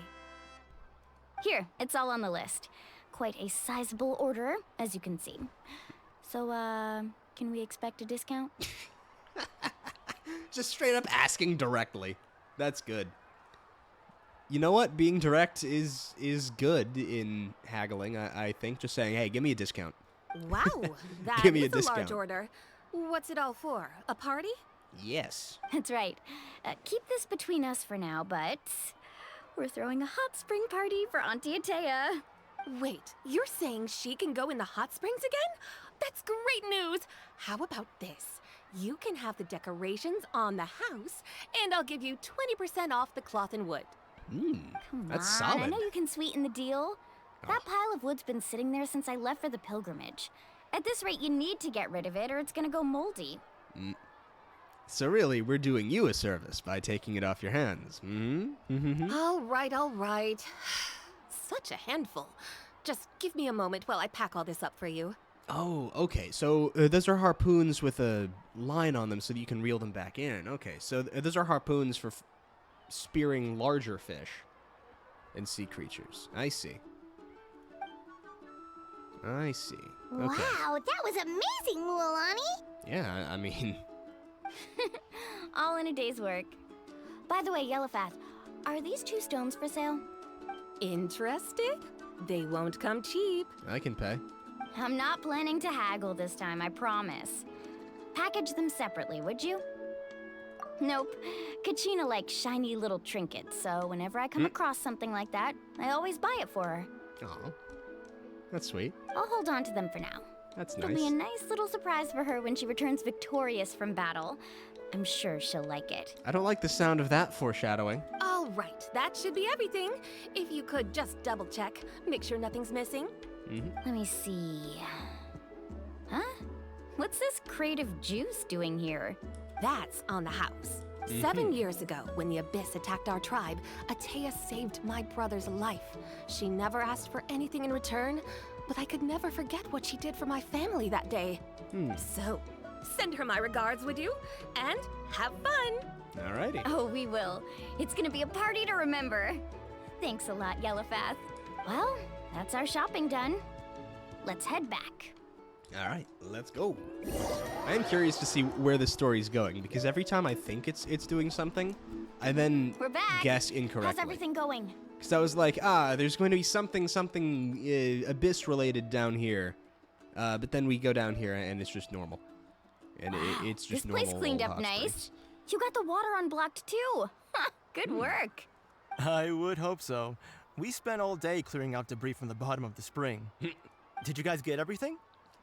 Here, it's all on the list. Quite a sizable order, as you can see. So, can we expect a discount? Just straight up asking directly. That's good. You know what? Being direct is good in haggling, I think. Just saying, hey, give me a discount. Wow, that Give me a is a large discount. order. What's it all for? A party? Yes. That's right. Keep this between us for now, but we're throwing a hot spring party for Auntie Atea. Wait, you're saying she can go in the hot springs again? That's great news! How about this? You can have the decorations on the house, and I'll give you 20% off the cloth and wood. Come That's on, I solid. know you can sweeten the deal. That pile of wood's been sitting there since I left for the pilgrimage. At this rate, you need to get rid of it, or it's gonna go moldy. So really, we're doing you a service by taking it off your hands. All right. Such a handful. Just give me a moment while I pack all this up for you. Oh, okay. So those are harpoons with a line on them so that you can reel them back in. Okay, so those are harpoons for spearing larger fish and sea creatures. I see. Okay. Wow, that was amazing, Mualani! Yeah, I mean... All in a day's work. By the way, Yellowfath, are these 2 stones for sale? Interested? They won't come cheap. I can pay. I'm not planning to haggle this time, I promise. Package them separately, would you? Nope. Kachina likes shiny little trinkets, so whenever I come across something like that, I always buy it for her. Oh, that's sweet. I'll hold on to them for now. That's It'll nice. be a nice little surprise for her when she returns victorious from battle. I'm sure she'll like it. I don't like the sound of that foreshadowing. All right, that should be everything. If you could just double check, make sure nothing's missing. Let me see. Huh? What's this crate of juice doing here? That's on the house. 7 years ago, when the Abyss attacked our tribe, Atea saved my brother's life. She never asked for anything in return, but I could never forget what she did for my family that day. So, send her my regards, would you? And have fun! Alrighty. Oh, we will. It's gonna be a party to remember. Thanks a lot, Yellowfath. Well, that's our shopping done. Let's head back. All right, let's go. I am curious to see where the story's going because every time I think it's doing something, I then We're back. guess incorrectly. How's everything going? Because I was like, there's going to be something abyss related down here, but then we go down here and it's just normal, and it's just This normal. place cleaned old up hot nice. springs. You got the water unblocked too. Good work. I would hope so. We spent all day clearing out debris from the bottom of the spring. Did you guys get everything?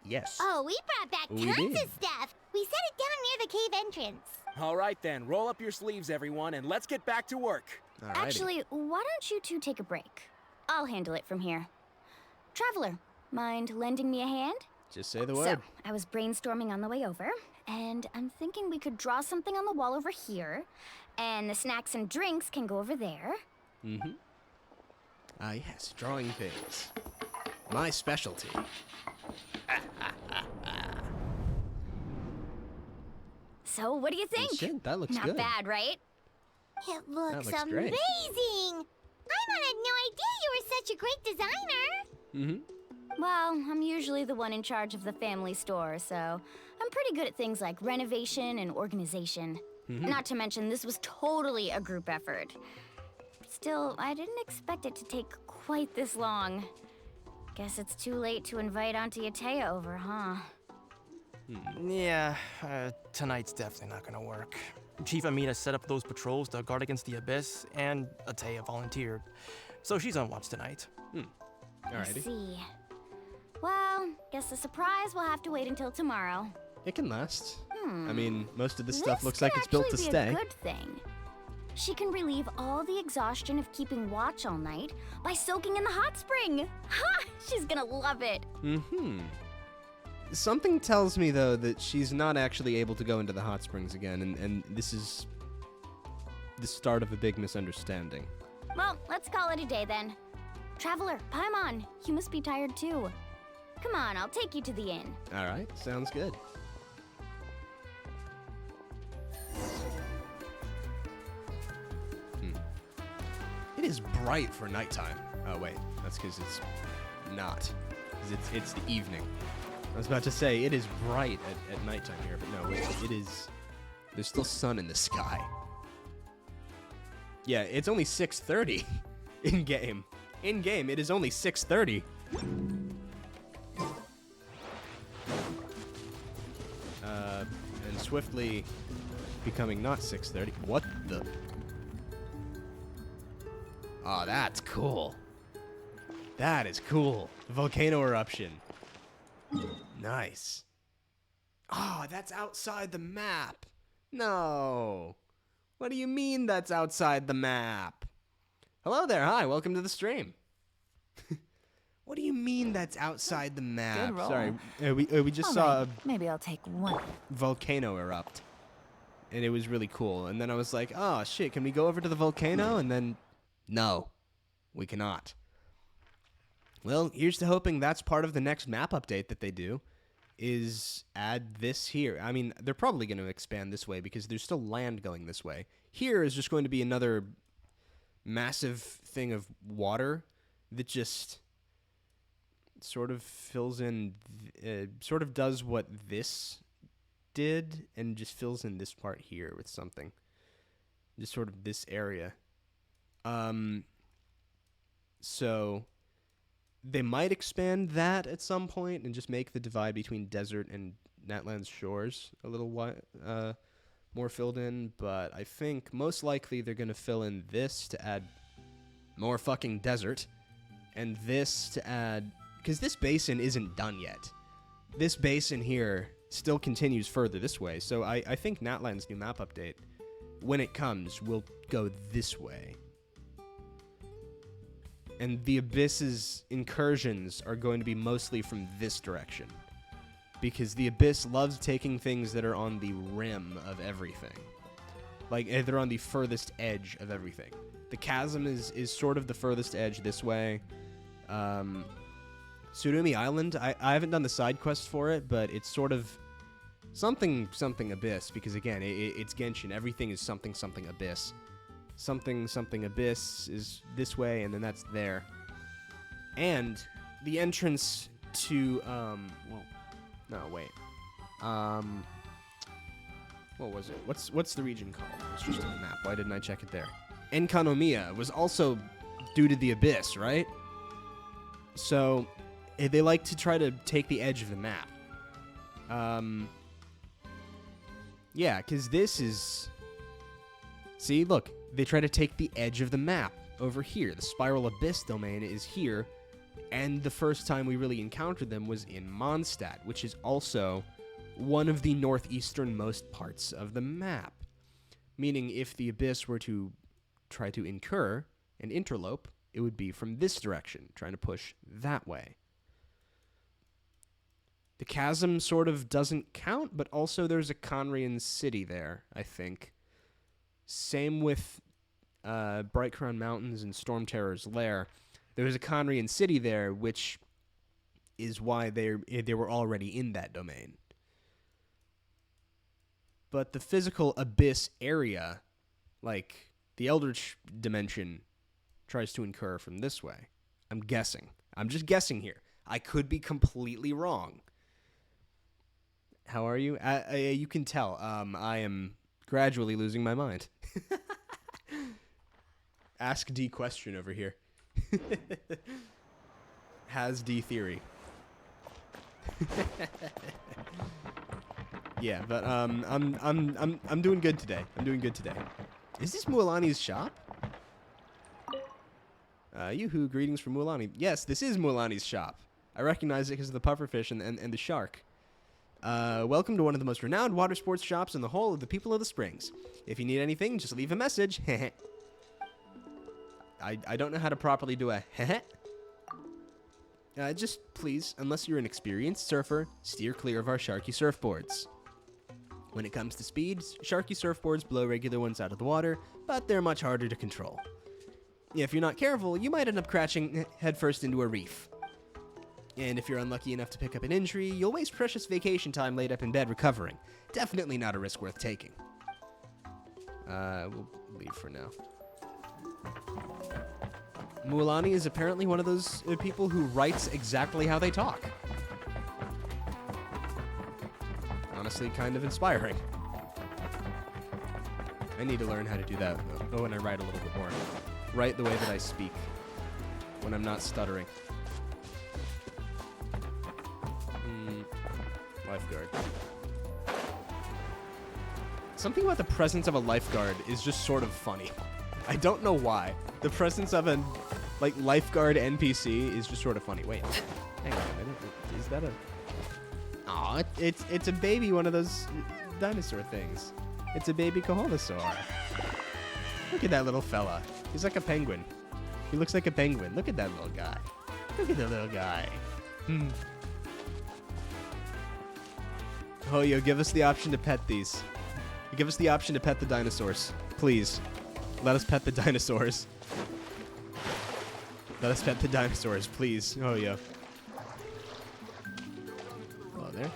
Yes. Oh, we brought back We tons did. of stuff! We set it down near the cave entrance. All right then, roll up your sleeves, everyone, and let's get back to work. Alrighty. Actually, why don't you 2 take a break? I'll handle it from here. Traveler, mind lending me a hand? Just say the word. So, I was brainstorming on the way over, and I'm thinking we could draw something on the wall over here, and the snacks and drinks can go over there. Yes, drawing things. My specialty. So, what do you think? Shit, that looks Not good. bad, right? It looks looks great. amazing! Paimon had no idea you were such a great designer! Well, I'm usually the one in charge of the family store, so I'm pretty good at things like renovation and organization. Not to mention, this was totally a group effort. Still, I didn't expect it to take quite this long. Guess it's too late to invite Auntie Atea over, huh? Yeah, tonight's definitely not gonna work. Chief Amina set up those patrols to guard against the Abyss, and Atea volunteered. So she's on watch tonight. I Alrighty. see. Well, guess the surprise will have to wait until tomorrow. It can last. I mean, most of this stuff looks like could it's built to actually be stay. a good thing. She can relieve all the exhaustion of keeping watch all night by soaking in the hot spring. Ha! She's gonna love it. Something tells me, though, that she's not actually able to go into the hot springs again, and this is the start of a big misunderstanding. Well, let's call it a day then. Traveler, Paimon, you must be tired too. Come on, I'll take you to the inn. All right, sounds good. It is bright for nighttime. Oh, wait. That's because it's not. 'Cause it's the evening. I was about to say, it is bright at nighttime here, but no, wait. It is... There's still sun in the sky. Yeah, it's only 6:30 in-game. In-game, it is only 6:30. And swiftly becoming not 6:30. What the... Oh, that's cool. That is cool. Volcano eruption. Nice. Oh, that's outside the map. No. What do you mean that's outside the map? Hello there. Hi, welcome to the stream. What do you mean that's outside the map? Good roll. Sorry, we just saw a Maybe I'll take one. volcano erupt. And it was really cool. And then I was like, oh, shit, can we go over to the volcano? And then, no, we cannot. Well, here's to hoping that's part of the next map update that they do, is add this here. I mean, they're probably going to expand this way because there's still land going this way. Here is just going to be another massive thing of water that just sort of fills in, sort of does what this did and just fills in this part here with something. Just sort of this area. So they might expand that at some point and just make the divide between desert and Natlan's shores a little more filled in, but I think most likely they're going to fill in this to add more fucking desert, and this to add... Because this basin isn't done yet. This basin here still continues further this way, so I think Natlan's new map update, when it comes, will go this way. And the Abyss's incursions are going to be mostly from this direction. Because the Abyss loves taking things that are on the rim of everything. Like, they're on the furthest edge of everything. The chasm is sort of the furthest edge this way. Surumi Island, I haven't done the side quest for it, but it's sort of something Abyss. Because, again, it's Genshin. Everything is something Abyss. Something Abyss is this way, and then that's there. And the entrance to, well, no, wait. What was it? What's the region called? It's just on the map. Why didn't I check it there? Enkanomiya was also due to the Abyss, right? So, they like to try to take the edge of the map. Yeah, because this is... See, look. They try to take the edge of the map over here. The Spiral Abyss domain is here, and the first time we really encountered them was in Mondstadt, which is also one of the northeasternmost parts of the map. Meaning, if the Abyss were to try to incur and interlope, it would be from this direction, trying to push that way. The chasm sort of doesn't count, but also there's a Conrian city there, I think. Same with Bright Crown Mountains and Storm Terror's Lair. There was a Conrian city there, which is why they were already in that domain. But the physical Abyss area, like the Eldritch dimension, tries to incur from this way. I'm guessing. I'm just guessing here. I could be completely wrong. How are you? You can tell. I am gradually losing my mind. Ask D question over here. Has D theory. Yeah, but I'm doing good today. I'm doing good today. Is this Mualani's shop? Yoo-hoo, greetings from Mualani. Yes, this is Mualani's shop. I recognize it because of the pufferfish and the shark. Welcome to one of the most renowned water sports shops in the whole of the People of the Springs. If you need anything, just leave a message. I don't know how to properly do a just please, unless you're an experienced surfer, steer clear of our Sharky surfboards. When it comes to speeds, Sharky surfboards blow regular ones out of the water, but they're much harder to control. If you're not careful, you might end up crashing headfirst into a reef. And if you're unlucky enough to pick up an injury, you'll waste precious vacation time laid up in bed recovering. Definitely not a risk worth taking. We'll leave for now. Mualani is apparently one of those people who writes exactly how they talk. Honestly, kind of inspiring. I need to learn how to do that. Oh, and I write a little bit more. Write the way that I speak when I'm not stuttering. Lifeguard. Something about the presence of a lifeguard is just sort of funny. I don't know why. The presence of a, like, lifeguard NPC is just sort of funny. Wait, hang on a minute. Is that a... Aw, it's a baby one of those dinosaur things. It's a baby Koholosaur. Look at that little fella. He's like a penguin. He looks like a penguin. Look at that little guy. Look at the little guy. Oh, yo, give us the option to pet these. Give us the option to pet the dinosaurs. Please. Let us pet the dinosaurs. Let us pet the dinosaurs, please. Oh, yeah. Hello there.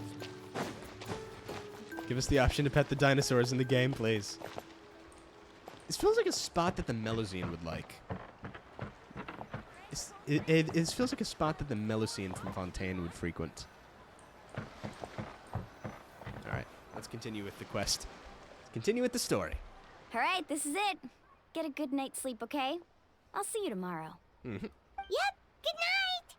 Give us the option to pet the dinosaurs in the game, please. This feels like a spot that the Melusine would like. It feels like a spot that the Melusine from Fontaine would frequent. Alright, let's continue with the quest. Let's continue with the story. Alright, this is it. Get a good night's sleep, okay? I'll see you tomorrow. Yep, good night!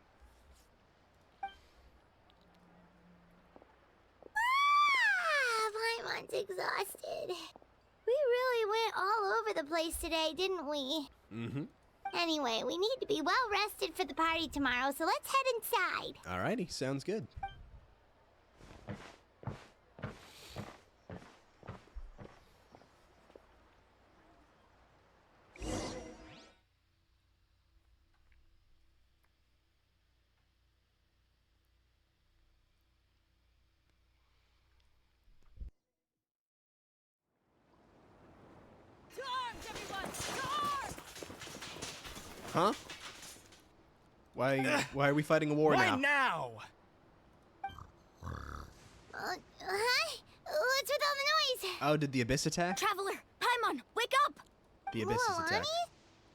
Paimon's exhausted. We really went all over the place today, didn't we? Anyway, we need to be well rested for the party tomorrow, so let's head inside. Alrighty, sounds good. Huh? Why are we fighting a war Why now? now? Hi? What's with all the noise? Oh, did the Abyss attack? Traveler, Paimon, wake up! The Abyss is Mualani? attacked.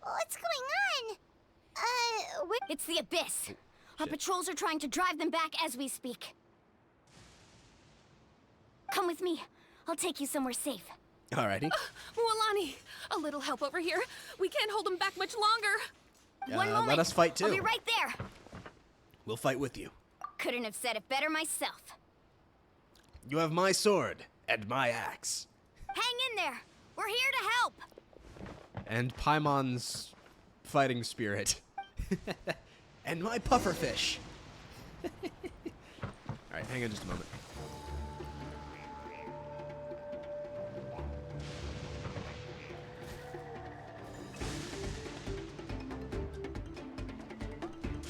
What's going on? It's the Abyss. Our Shit. patrols are trying to drive them back as we speak. Come with me. I'll take you somewhere safe. Alrighty. Mualani, a little help over here. We can't hold him back much longer. One moment. Let us fight too. I'll be right there. We'll fight with you. Couldn't have said it better myself. You have my sword and my axe. Hang in there. We're here to help. And Paimon's fighting spirit. And my pufferfish. Alright, hang on just a moment.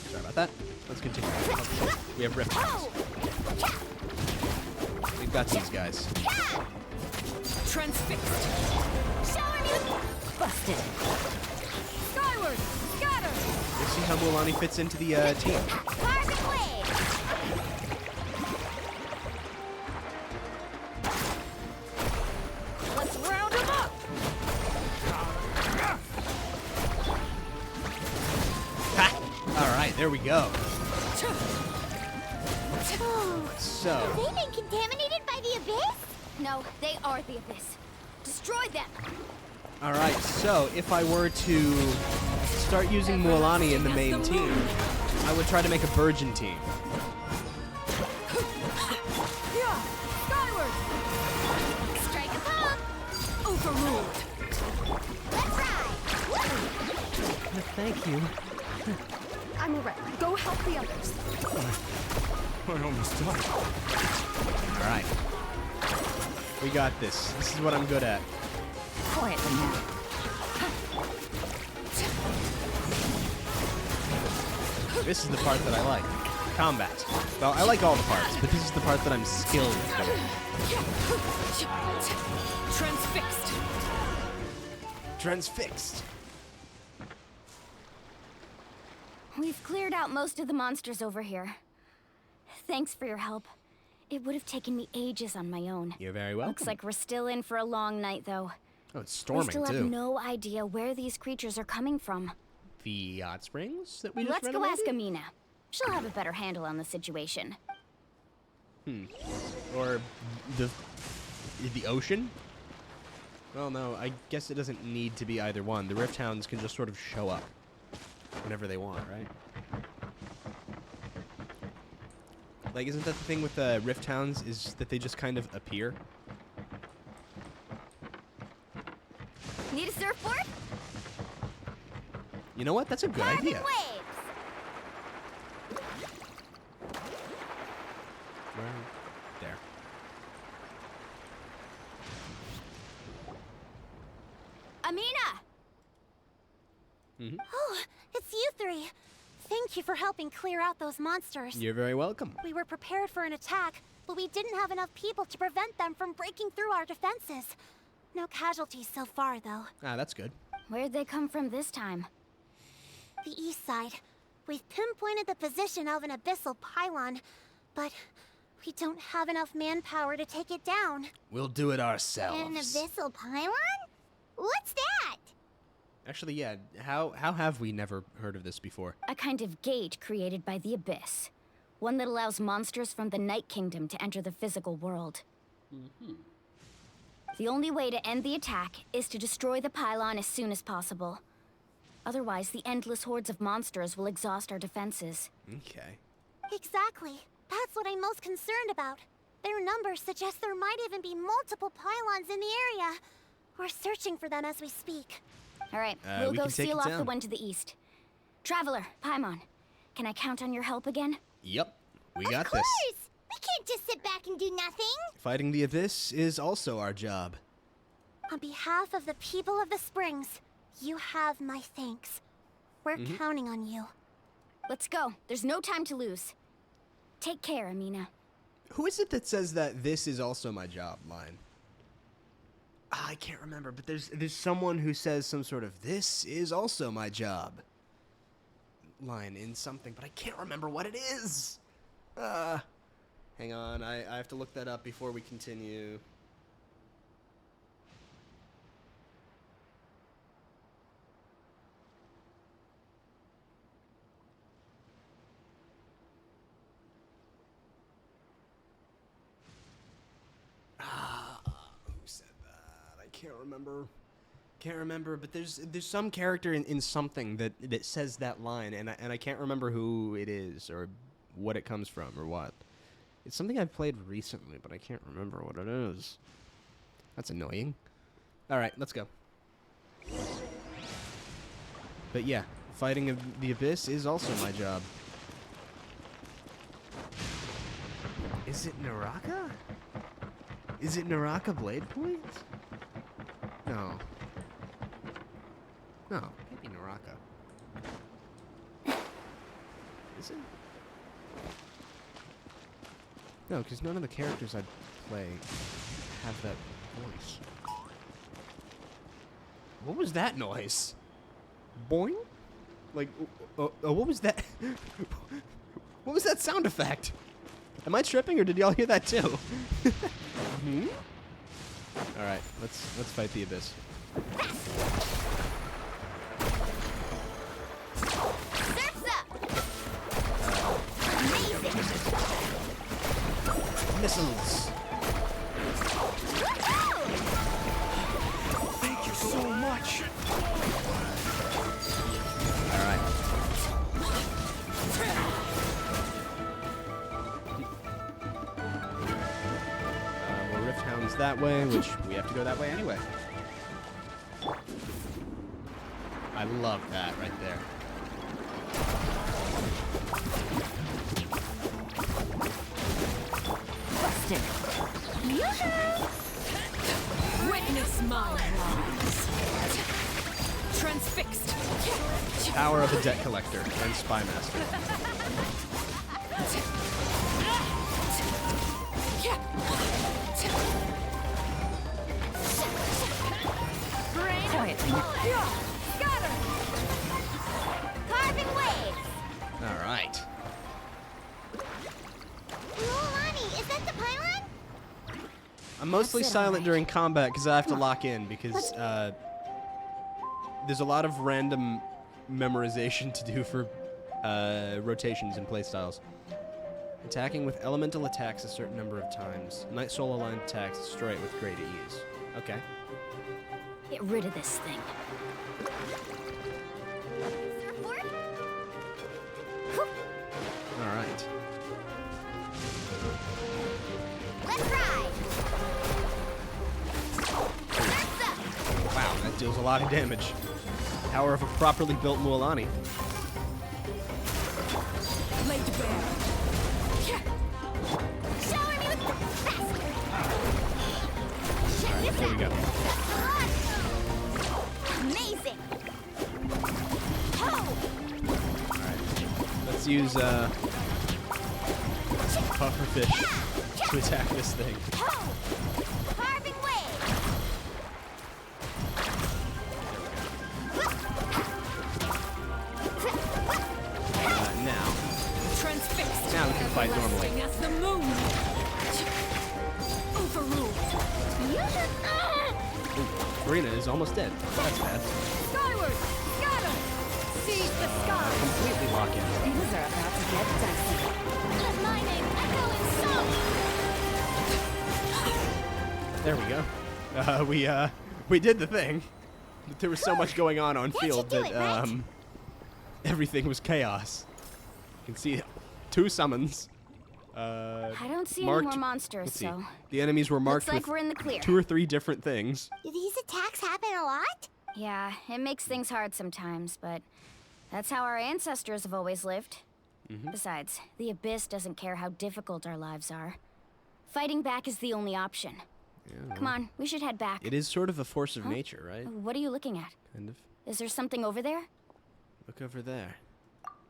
Sorry about that. Let's continue. Oh, we have rift. We've got these guys. Transfixed. Showing you. Busted. Skyward. Scatter. Let's see how Mualani fits into the team. Carpet wave. Let's round him up. Ha! Alright, there we go. So, Have they been contaminated by the Abyss? No, they are the Abyss. Destroy them. alright, so if I were to start using Mualani in the main team, I would try to make a virgin team. Yeah. Skyward. Strike a pop. Overruled. Let's ride! Thank you. I'm alright. Go help the others. I almost died. Alright. We got this. This is what I'm good at. Quietly now. This is the part that I like. Combat. Well, I like all the parts, but this is the part that I'm skilled at. Transfixed. Transfixed. We've cleared out most of the monsters over here. Thanks for your help. It would have taken me ages on my own. You're very welcome. Looks like we're still in for a long night, though. Oh, it's We storming, still too. have no idea where these creatures are coming from. the hot springs that we just Let's go renovated? ask Amina. She'll have a better handle on the situation. Or the ocean? Well, no, I guess it doesn't need to be either one. The Rift Hounds can just sort of show up whenever they want, right? Like, isn't that the thing with the Rift Hounds, is that they just kind of appear? Need a surfboard? You know what? That's a good idea. Waves. Right there. Amina! Oh, it's you three. Thank you for helping clear out those monsters. You're very welcome. We were prepared for an attack, but we didn't have enough people to prevent them from breaking through our defenses. No casualties so far, though. Ah, that's good. Where'd they come from this time? The east side. We've pinpointed the position of an abyssal pylon, but we don't have enough manpower to take it down. We'll do it ourselves. An abyssal pylon? What's that? Actually, yeah. How have we never heard of this before? A kind of gate created by the Abyss. One that allows monsters from the Night Kingdom to enter the physical world. The only way to end the attack is to destroy the pylon as soon as possible. Otherwise, the endless hordes of monsters will exhaust our defenses. Okay. Exactly. That's what I'm most concerned about. Their numbers suggest there might even be multiple pylons in the area. We're searching for them as we speak. All right, we we'll go can take seal it off the down. one to the east. Traveler, Paimon, can I count on your help again? Yep. We got Of this. course! We can't just sit back and do nothing! Fighting the Abyss is also our job. On behalf of the people of the Springs, you have my thanks. We're counting on you. Let's go. There's no time to lose. Take care, Amina. Who is it that says that this is also my job line? I can't remember, but there's someone who says some sort of "this is also my job" line in something, but I can't remember what it is. Hang on, I have to look that up before we continue. Who said that? I can't remember. Can't remember, but there's some character in something that says that line, and I can't remember who it is or what it comes from or what. It's something I've played recently, but I can't remember what it is. That's annoying. All right, let's go. But yeah, fighting the Abyss is also my job. Is it Naraka? Is it Naraka Blade Point? No. No, it can't be Naraka. Is it? No, because none of the characters I play have that voice. What was that noise? Boing? Like, what was that? What was that sound effect? Am I tripping, or did y'all hear that too? All right, let's fight the Abyss. Surf's up! Missiles. Thank you so much. All right. More Rift Hounds that way, which we have to go that way anyway. I love that right there. Busted. Witness my wrongs. Transfixed. Power of the Debt Collector and Spy Master. Quietly. Carving waves! All right. Mualani, is that the pylon? I'm mostly That's it, silent alright. during combat because I have to lock in because there's a lot of random memorization to do for rotations and playstyles. Attacking with elemental attacks a certain number of times. Night Soul aligned attacks destroy it with great ease. Okay. Get rid of this thing. Surfboard? All right. Let's ride! Wow, that deals a lot of damage. Power of a properly built Mualani. Laid bare. Shower me with Check this There we go. Amazing! Let's use pufferfish to attack this thing. Carving wave! Now Transfixed. we can fight normally. Everlasting as the moon. Overruled. Farina is almost dead. That's bad. Skyward. Scatter. Seize the sky. Completely lock in. Things are about to get dicey. Let my name echo in song! There we go. We did the thing. There was so much going on field do that it, right? everything was chaos. You can see 2 summons. I don't see marked- any more monsters, let's see. so The enemies were marked looks like with we're in the clear. 2 or 3 different things. Do these attacks happen a lot? Yeah, it makes things hard sometimes, but that's how our ancestors have always lived. Besides, the Abyss doesn't care how difficult our lives are. Fighting back is the only option. Come on, we should head back. It is sort of a force of nature, right? What are you looking at? Kind of. Is there something over there? Look over there.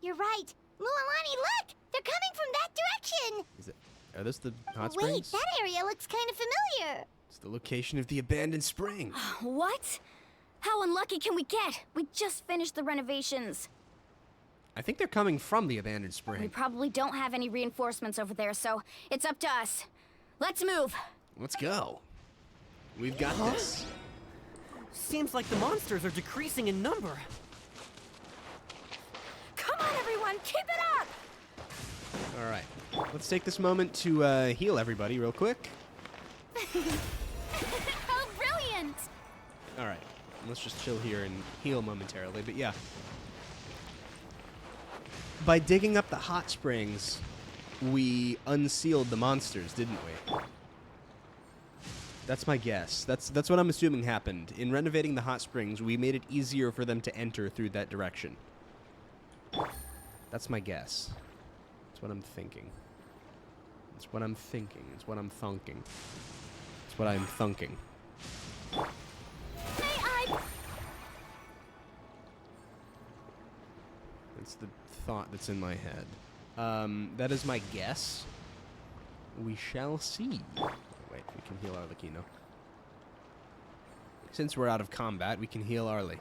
You're right. Mualani, look! They're coming from that direction! Are those the hot Wait, springs? that area looks kind of familiar. It's the location of the abandoned spring. What? How unlucky can we get? We just finished the renovations. I think they're coming from the abandoned We spring. probably don't have any reinforcements over there, so it's up to us. Let's move. Let's go. We've got this. Seems like the monsters are decreasing in number. Come on, everyone. Keep it up. All right. Let's take this moment to heal everybody real quick. How brilliant! All right. Let's just chill here and heal momentarily. But yeah. By digging up the hot springs, we unsealed the monsters, didn't we? That's my guess. That's what I'm assuming happened. In renovating the hot springs, we made it easier for them to enter through that direction. That's my guess. That's what I'm thinking. It's what I'm thinking. It's what I'm thunking. It's what I'm thunking. May I? That's the thought that's in my head. That is my guess. We shall see. Wait, we can heal Arlecchino. Since we're out of combat, we can heal Arlie.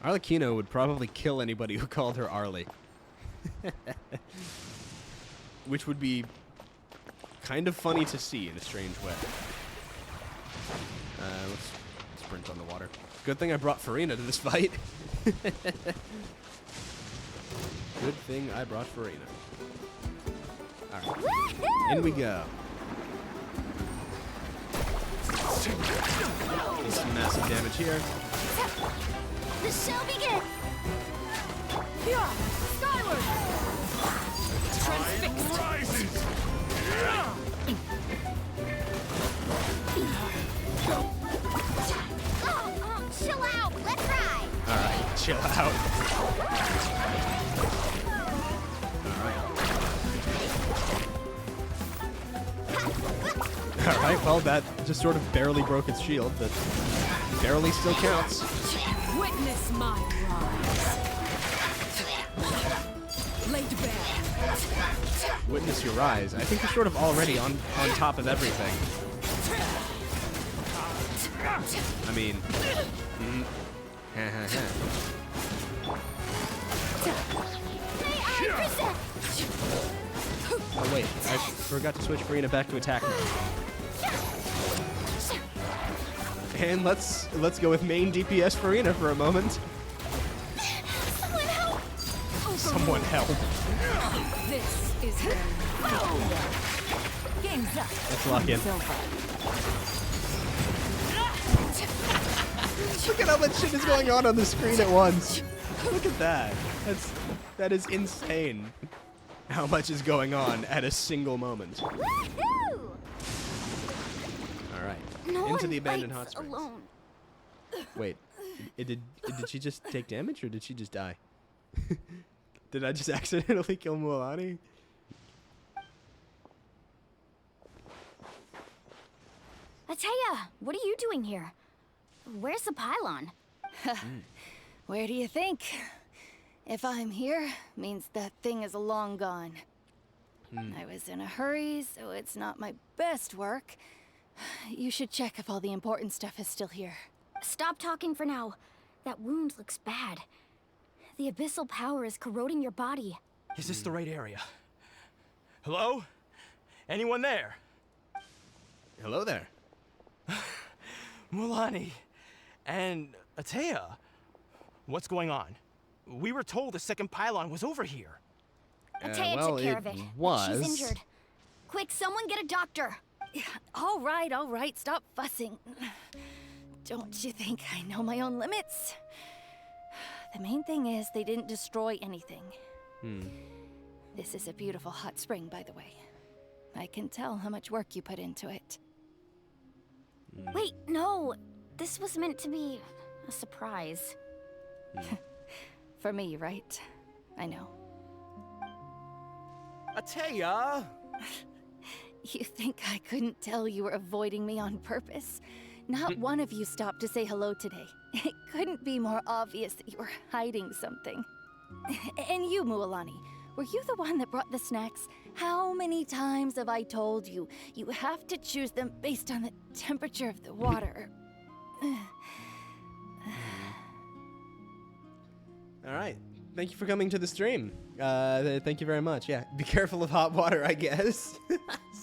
Arlecchino would probably kill anybody who called her Arlie. Which would be kind of funny to see in a strange way. Let's sprint on the water. Good thing I brought Farina to this fight. Good thing I brought Farina. Alright. In we go. Do some massive damage here. The show begins! Yeah. Skyward. Transfixed. Oh, chill out! Let's ride! Alright, chill out. Alright, well, that just sort of barely broke its shield, but barely still counts. Witness my rise. Laid bare. Witness your rise. I think you're sort of already on top of everything. I mean... Ha ha ha. May I present? Oh wait, I forgot to switch Farina back to attack mode. And let's go with main DPS Farina for a moment. Someone help. This is him. Game's up. Let's lock in. It's over. Look at how much shit is going on the screen at once. Look at that. That is insane. How much is going on at a single moment. Woohoo! All right. No Into one the abandoned hot fights springs. alone. Wait. Did she just take damage or did she just die? Did I just accidentally kill Mualani? Ateya, what are you doing here? Where's the pylon? Where do you think? If I'm here, means that thing is long gone. I was in a hurry, so it's not my best work. You should check if all the important stuff is still here. Stop talking for now. That wound looks bad. The abyssal power is corroding your body. Is this the right area? Hello? Anyone there? Hello there. Mualani and Ateya. What's going on? We were told the second pylon was over here. Ateya well, took care it of it. But was. she's injured. Quick, someone get a doctor. All right, stop fussing. Don't you think I know my own limits? The main thing is they didn't destroy anything. This is a beautiful hot spring, by the way. I can tell how much work you put into it. Wait, no. This was meant to be a surprise. For me, right? I know. Ateya! You think I couldn't tell you were avoiding me on purpose? Not one of you stopped to say hello today. It couldn't be more obvious that you were hiding something. And you, Mualani, were you the one that brought the snacks? How many times have I told you, you have to choose them based on the temperature of the water? All right. Thank you for coming to the stream. Thank you very much. Yeah, be careful of hot water, I guess.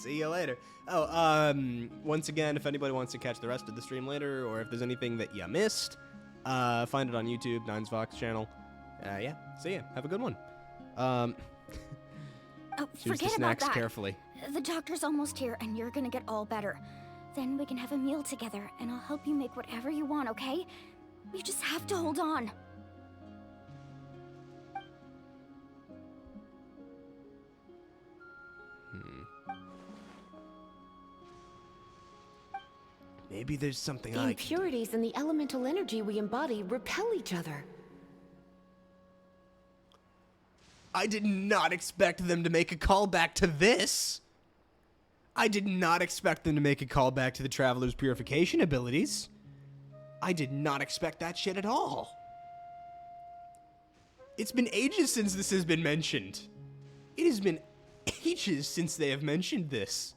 See you later. Oh, once again, if anybody wants to catch the rest of the stream later, or if there's anything that you missed, find it on YouTube, Vox channel. Yeah, see ya. Have a good one. Oh, Choose the forget about snacks that. carefully. The doctor's almost here, and you're gonna get all better. Then we can have a meal together, and I'll help you make whatever you want, okay? You just have to hold on. Maybe there's something The I can impurities and the elemental energy we embody repel each other. I did not expect them to make a callback to this. I did not expect them to make a callback to the Traveler's purification abilities. I did not expect that shit at all. It's been ages since this has been mentioned. It has been ages since they have mentioned this.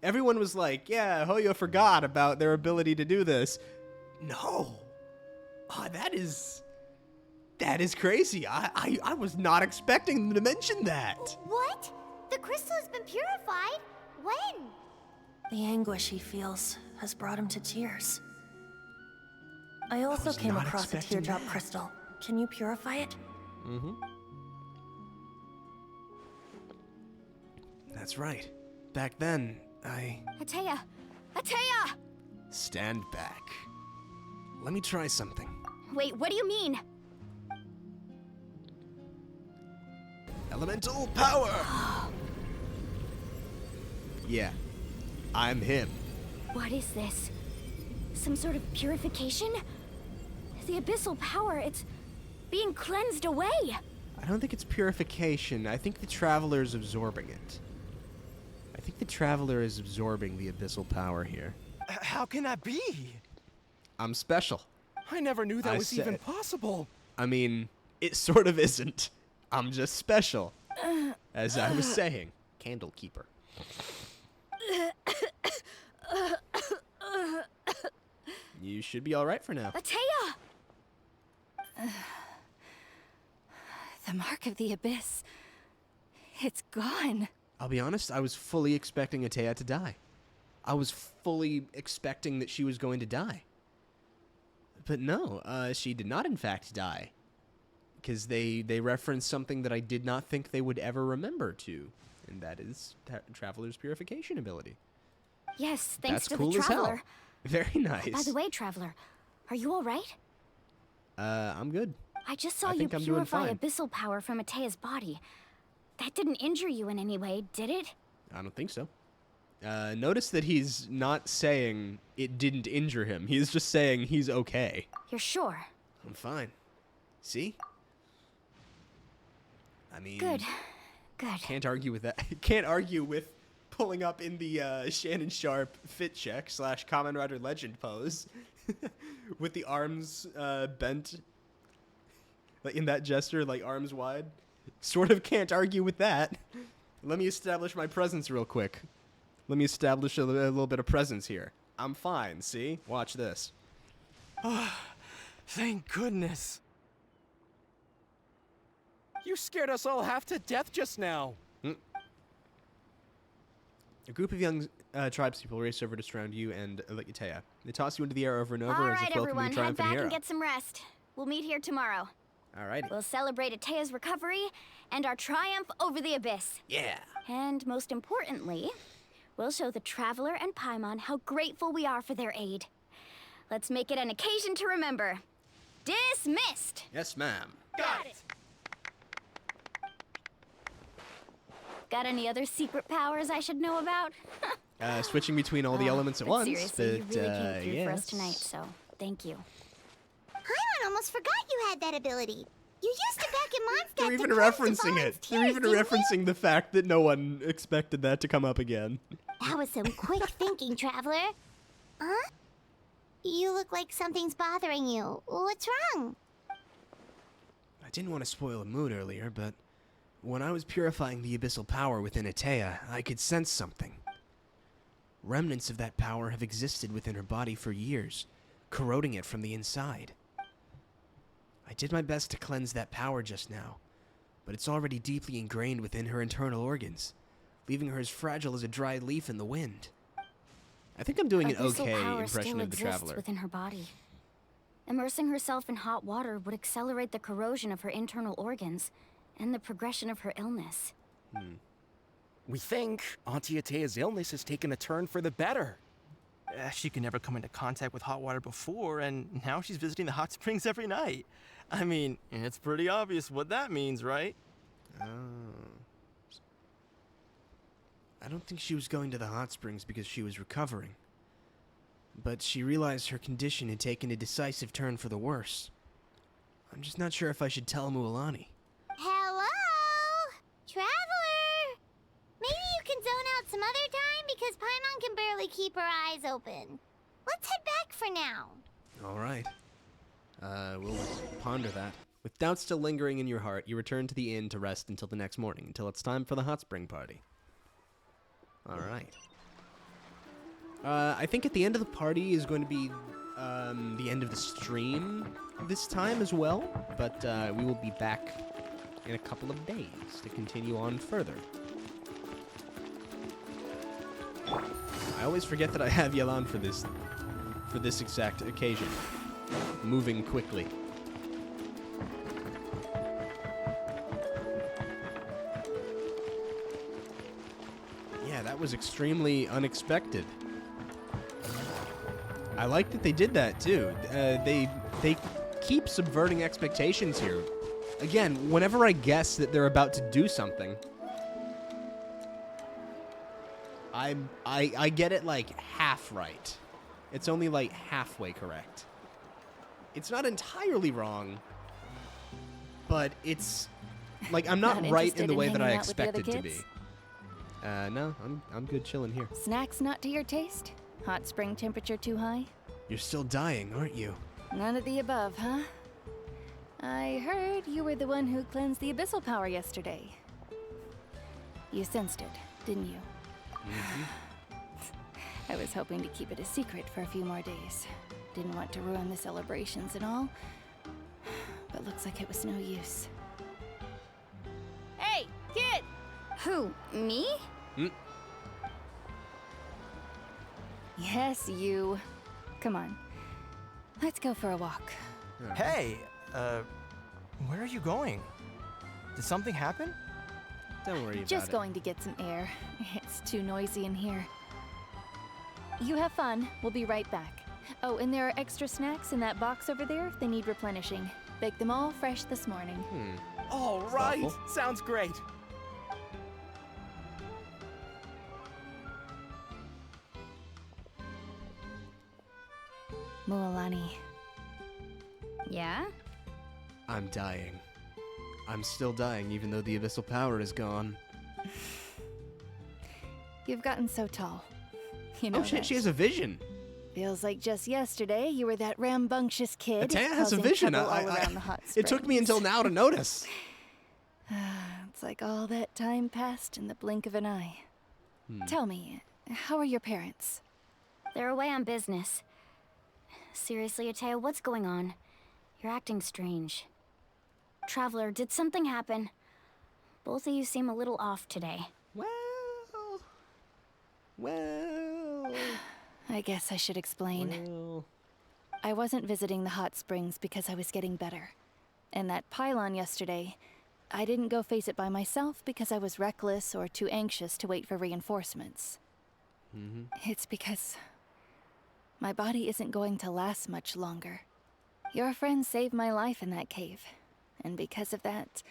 Everyone was like, yeah, Hoyo forgot about their ability to do this. No. Oh, that is crazy. I was not expecting them to mention that. What? The crystal has been purified? When? The anguish he feels has brought him to tears. I also was came not across a expecting teardrop that. crystal. Can you purify it? That's right. Back then, Ateya! Ateya! Stand back. Let me try something. Wait, what do you mean? Elemental power! Yeah, I'm him. What is this? Some sort of purification? The abyssal power, it's being cleansed away. I don't think it's purification. I think the Traveler's absorbing it. I think the Traveler is absorbing the abyssal power here. How can that be? I'm special. I never knew that I was said- even possible. I mean, it sort of isn't. I'm just special. As I was saying. Candle keeper. You should be alright for now. Ateya! The mark of the abyss. It's gone. I'll be honest, I was fully expecting Ateya to die. I was fully expecting that she was going to die. But no, she did not in fact die. because they reference something that I did not think they would ever remember to, and that is Traveler's purification ability. Yes, thanks That's to cool the as hell. Traveler. Very nice. By the way, Traveler, are you all right? I'm good. I just saw I you think I'm doing purify fine. abyssal power from Atea's body. That didn't injure you in any way, did it? I don't think so. Notice that he's not saying it didn't injure him. He's just saying he's okay. You're sure? I'm fine. See? I mean... Good. Good. Can't argue with that. Can't argue with pulling up in the Shannon Sharp fit check / Kamen Rider Legend pose. With the arms bent. Like in that gesture, like arms wide. Sort of can't argue with that. Let me establish my presence real quick. Let me establish a little bit of presence here. I'm fine, see? Watch this. Thank goodness. You scared us all half to death just now. A group of young tribespeople race over to surround you and Atea. They toss you into the air over and over All as right, if welcoming everyone, a head triumphant back hero. and get some rest. We'll meet here tomorrow. Alrighty. We'll celebrate Atea's recovery and our triumph over the Abyss. Yeah. And most importantly, we'll show the Traveler and Paimon how grateful we are for their aid. Let's make it an occasion to remember. Dismissed! Yes, ma'am. Got it! Got any other secret powers I should know about? Switching between all the elements at But once. seriously, but, you really came through for us yes. tonight, so thank you. Paimon almost forgot you had that ability. You used it back in Mondstadt. They're even to cleanse referencing Devon's it. They're tears, even didn't you? referencing the fact that no one expected that to come up again. That was some quick thinking, Traveler. Huh? You look like something's bothering you. What's wrong? I didn't want to spoil the mood earlier, but when I was purifying the abyssal power within Atea, I could sense something. Remnants of that power have existed within her body for years, corroding it from the inside. I did my best to cleanse that power just now, but it's already deeply ingrained within her internal organs, leaving her as fragile as a dried leaf in the wind. I think I'm doing an Abyssal okay power impression still of the exists Traveler. within her body. Immersing herself in hot water would accelerate the corrosion of her internal organs and the progression of her illness. We think Auntie Atea's illness has taken a turn for the better. She could never come into contact with hot water before, and now she's visiting the hot springs every night. I mean, it's pretty obvious what that means, right? Oh. I don't think she was going to the hot springs because she was recovering. But she realized her condition had taken a decisive turn for the worse. I'm just not sure if I should tell Mualani. Hello? Traveler? Maybe you can zone out some other time because Paimon can barely keep her eyes open. Let's head back for now. All right. We'll ponder that. With doubts still lingering in your heart, you return to the inn to rest until the next morning, until it's time for the hot spring party. All right. I think at the end of the party is going to be the end of the stream this time as well, but we will be back in a couple of days to continue on further. I always forget that I have Yelan for this exact occasion. Moving quickly. Yeah, that was extremely unexpected. I like that they did that too. They keep subverting expectations here. Again, whenever I guess that they're about to do something, I get it like half right. It's only like halfway correct. It's not entirely wrong, but it's like I'm not right in the way that I expected to be. No, I'm good chilling here. Snacks not to your taste? Hot spring temperature too high? You're still dying, aren't you? None of the above, huh? I heard you were the one who cleansed the abyssal power yesterday. You sensed it, didn't you? I was hoping to keep it a secret for a few more days. Didn't want to ruin the celebrations and all, but looks like it was no use. Hey, kid! Who, me? Yes, you. Come on. Let's go for a walk. Hey, Where are you going? Did something happen? Don't worry about Just it. going to get some air. It's too noisy in here. You have fun. We'll be right back. Oh, and there are extra snacks in that box over there if they need replenishing. Baked them all fresh this morning. All right. thoughtful. Sounds great. Mualani. Yeah? I'm dying. I'm still dying even though the abyssal power is gone. You've gotten so tall. You know Oh shit, that. she has a vision. Feels like just yesterday you were that rambunctious kid. Ataya has a causing vision. trouble all around the hot It took me springs. until now to notice. It's like all that time passed in the blink of an eye. Tell me, how are your parents? They're away on business. Seriously, Ataya, what's going on? You're acting strange. Traveler, did something happen? Both of you seem a little off today. Well. I guess I should explain. Well. I wasn't visiting the hot springs because I was getting better. And that pylon yesterday, I didn't go face it by myself because I was reckless or too anxious to wait for reinforcements. It's because my body isn't going to last much longer. Your friend saved my life in that cave. And because of that,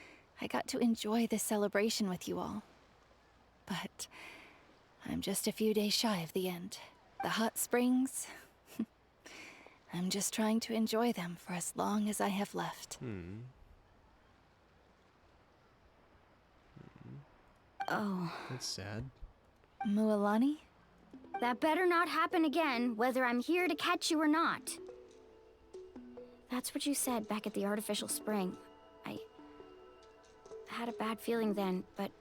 I got to enjoy this celebration with you all. But I'm just a few days shy of the end. The hot springs, I'm just trying to enjoy them for as long as I have left. Oh, That's sad. Mualani? that better not happen again, whether I'm here to catch you or not. That's what you said back at the artificial spring. I had a bad feeling then, but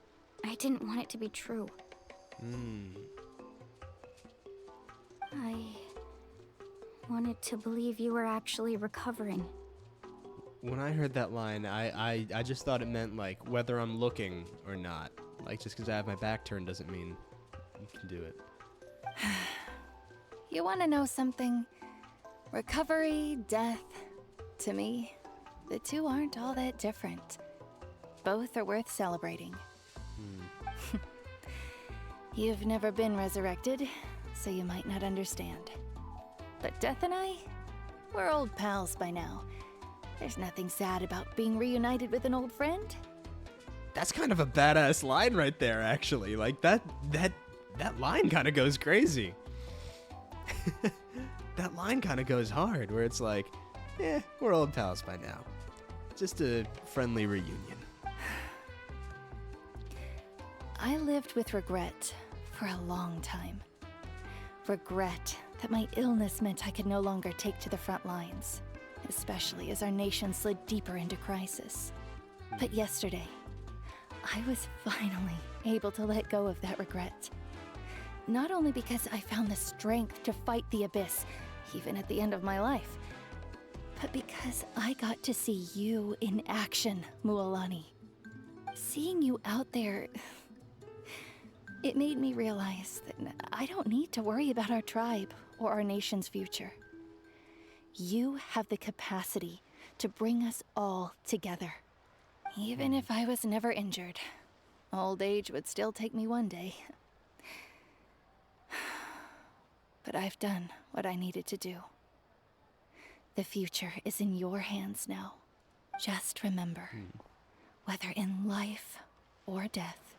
I didn't want it to be true. I wanted to believe you were actually recovering. When I heard that line, I just thought it meant, like, whether I'm looking or not. Like, just because I have my back turned doesn't mean you can do it. You want to know something? Recovery, death, to me, the two aren't all that different. Both are worth celebrating. You've never been resurrected, so you might not understand. But Death and I, we're old pals by now. There's nothing sad about being reunited with an old friend. That's kind of a badass line right there, actually. Like, that line kind of goes crazy. That line kind of goes hard, where it's like, we're old pals by now. Just a friendly reunion. I lived with regret for a long time. Regret that my illness meant I could no longer take to the front lines, especially as our nation slid deeper into crisis. But yesterday, I was finally able to let go of that regret. Not only because I found the strength to fight the abyss, even at the end of my life, but because I got to see you in action, Mualani. Seeing you out there, it made me realize that I don't need to worry about our tribe or our nation's future. You have the capacity to bring us all together. Even if I was never injured, old age would still take me one day. But I've done what I needed to do. The future is in your hands now. Just remember, whether in life or death,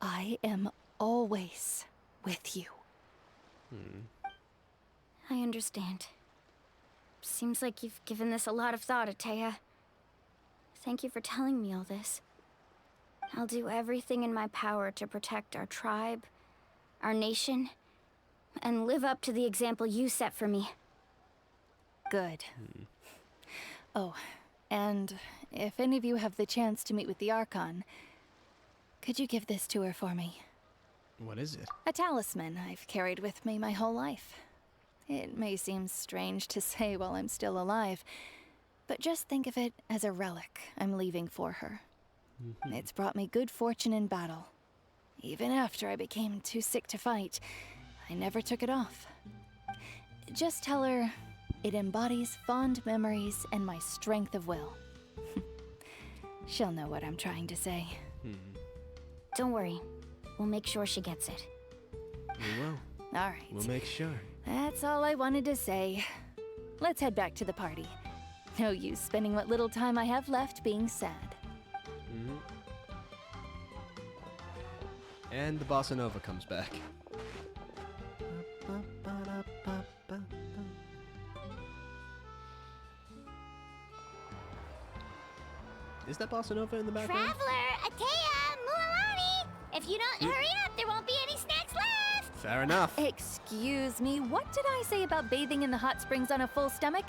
I am always with you. I understand. Seems like you've given this a lot of thought, Ataya. Thank you for telling me all this. I'll do everything in my power to protect our tribe, our nation, and live up to the example you set for me. Good. Oh, and if any of you have the chance to meet with the Archon, could you give this to her for me? What is it? A talisman I've carried with me my whole life. It may seem strange to say while I'm still alive, but just think of it as a relic I'm leaving for her. It's brought me good fortune in battle. Even after I became too sick to fight, I never took it off. Just tell her it embodies fond memories and my strength of will. She'll know what I'm trying to say. Don't worry. We'll make sure she gets it. We will. All right. We'll make sure. That's all I wanted to say. Let's head back to the party. No use spending what little time I have left being sad. And the bossa nova comes back. Is that bossa nova in the background? Traveler, Atea, Mualani! If you don't hurry up, there won't be any snacks left! Fair enough. Excuse me, what did I say about bathing in the hot springs on a full stomach?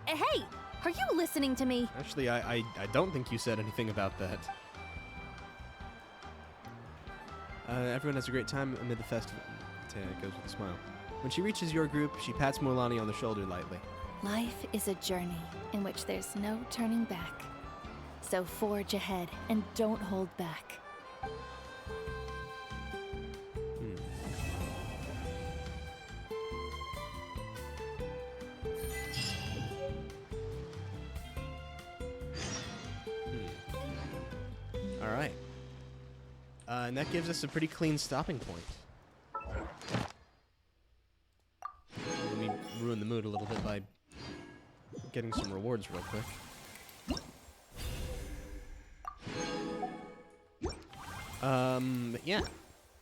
Hey, are you listening to me? Actually, I don't think you said anything about that. Everyone has a great time amid the festival. Taya goes with a smile. When she reaches your group, she pats Mualani on the shoulder lightly. Life is a journey in which there's no turning back. So forge ahead and don't hold back. All right. And that gives us a pretty clean stopping point. Let me ruin the mood a little bit by getting some rewards real quick. But yeah.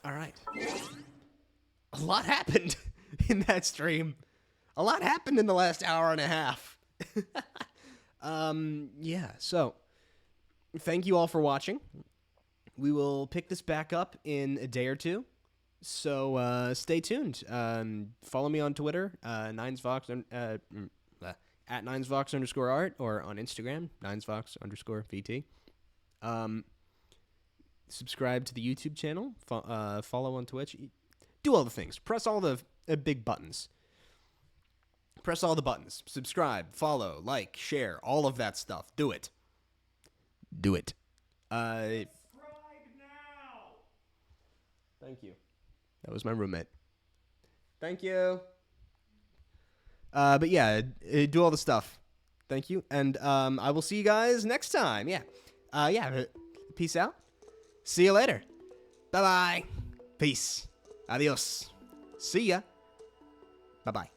All right. A lot happened in that stream. A lot happened in the last hour and a half. Yeah, so thank you all for watching. We will pick this back up in a day or two. So stay tuned. Follow me on Twitter, at 9svox_art, or on Instagram, 9svox_VT. Subscribe to the YouTube channel. Follow on Twitch. Do all the things. Press all the big buttons. Press all the buttons. Subscribe, follow, like, share, all of that stuff. Do it. Do it. Subscribe now. Thank you. That was my roommate. Thank you. But yeah, do all the stuff. Thank you. And I will see you guys next time. Yeah. Peace out. See you later. Bye-bye. Peace. Adios. See ya. Bye-bye.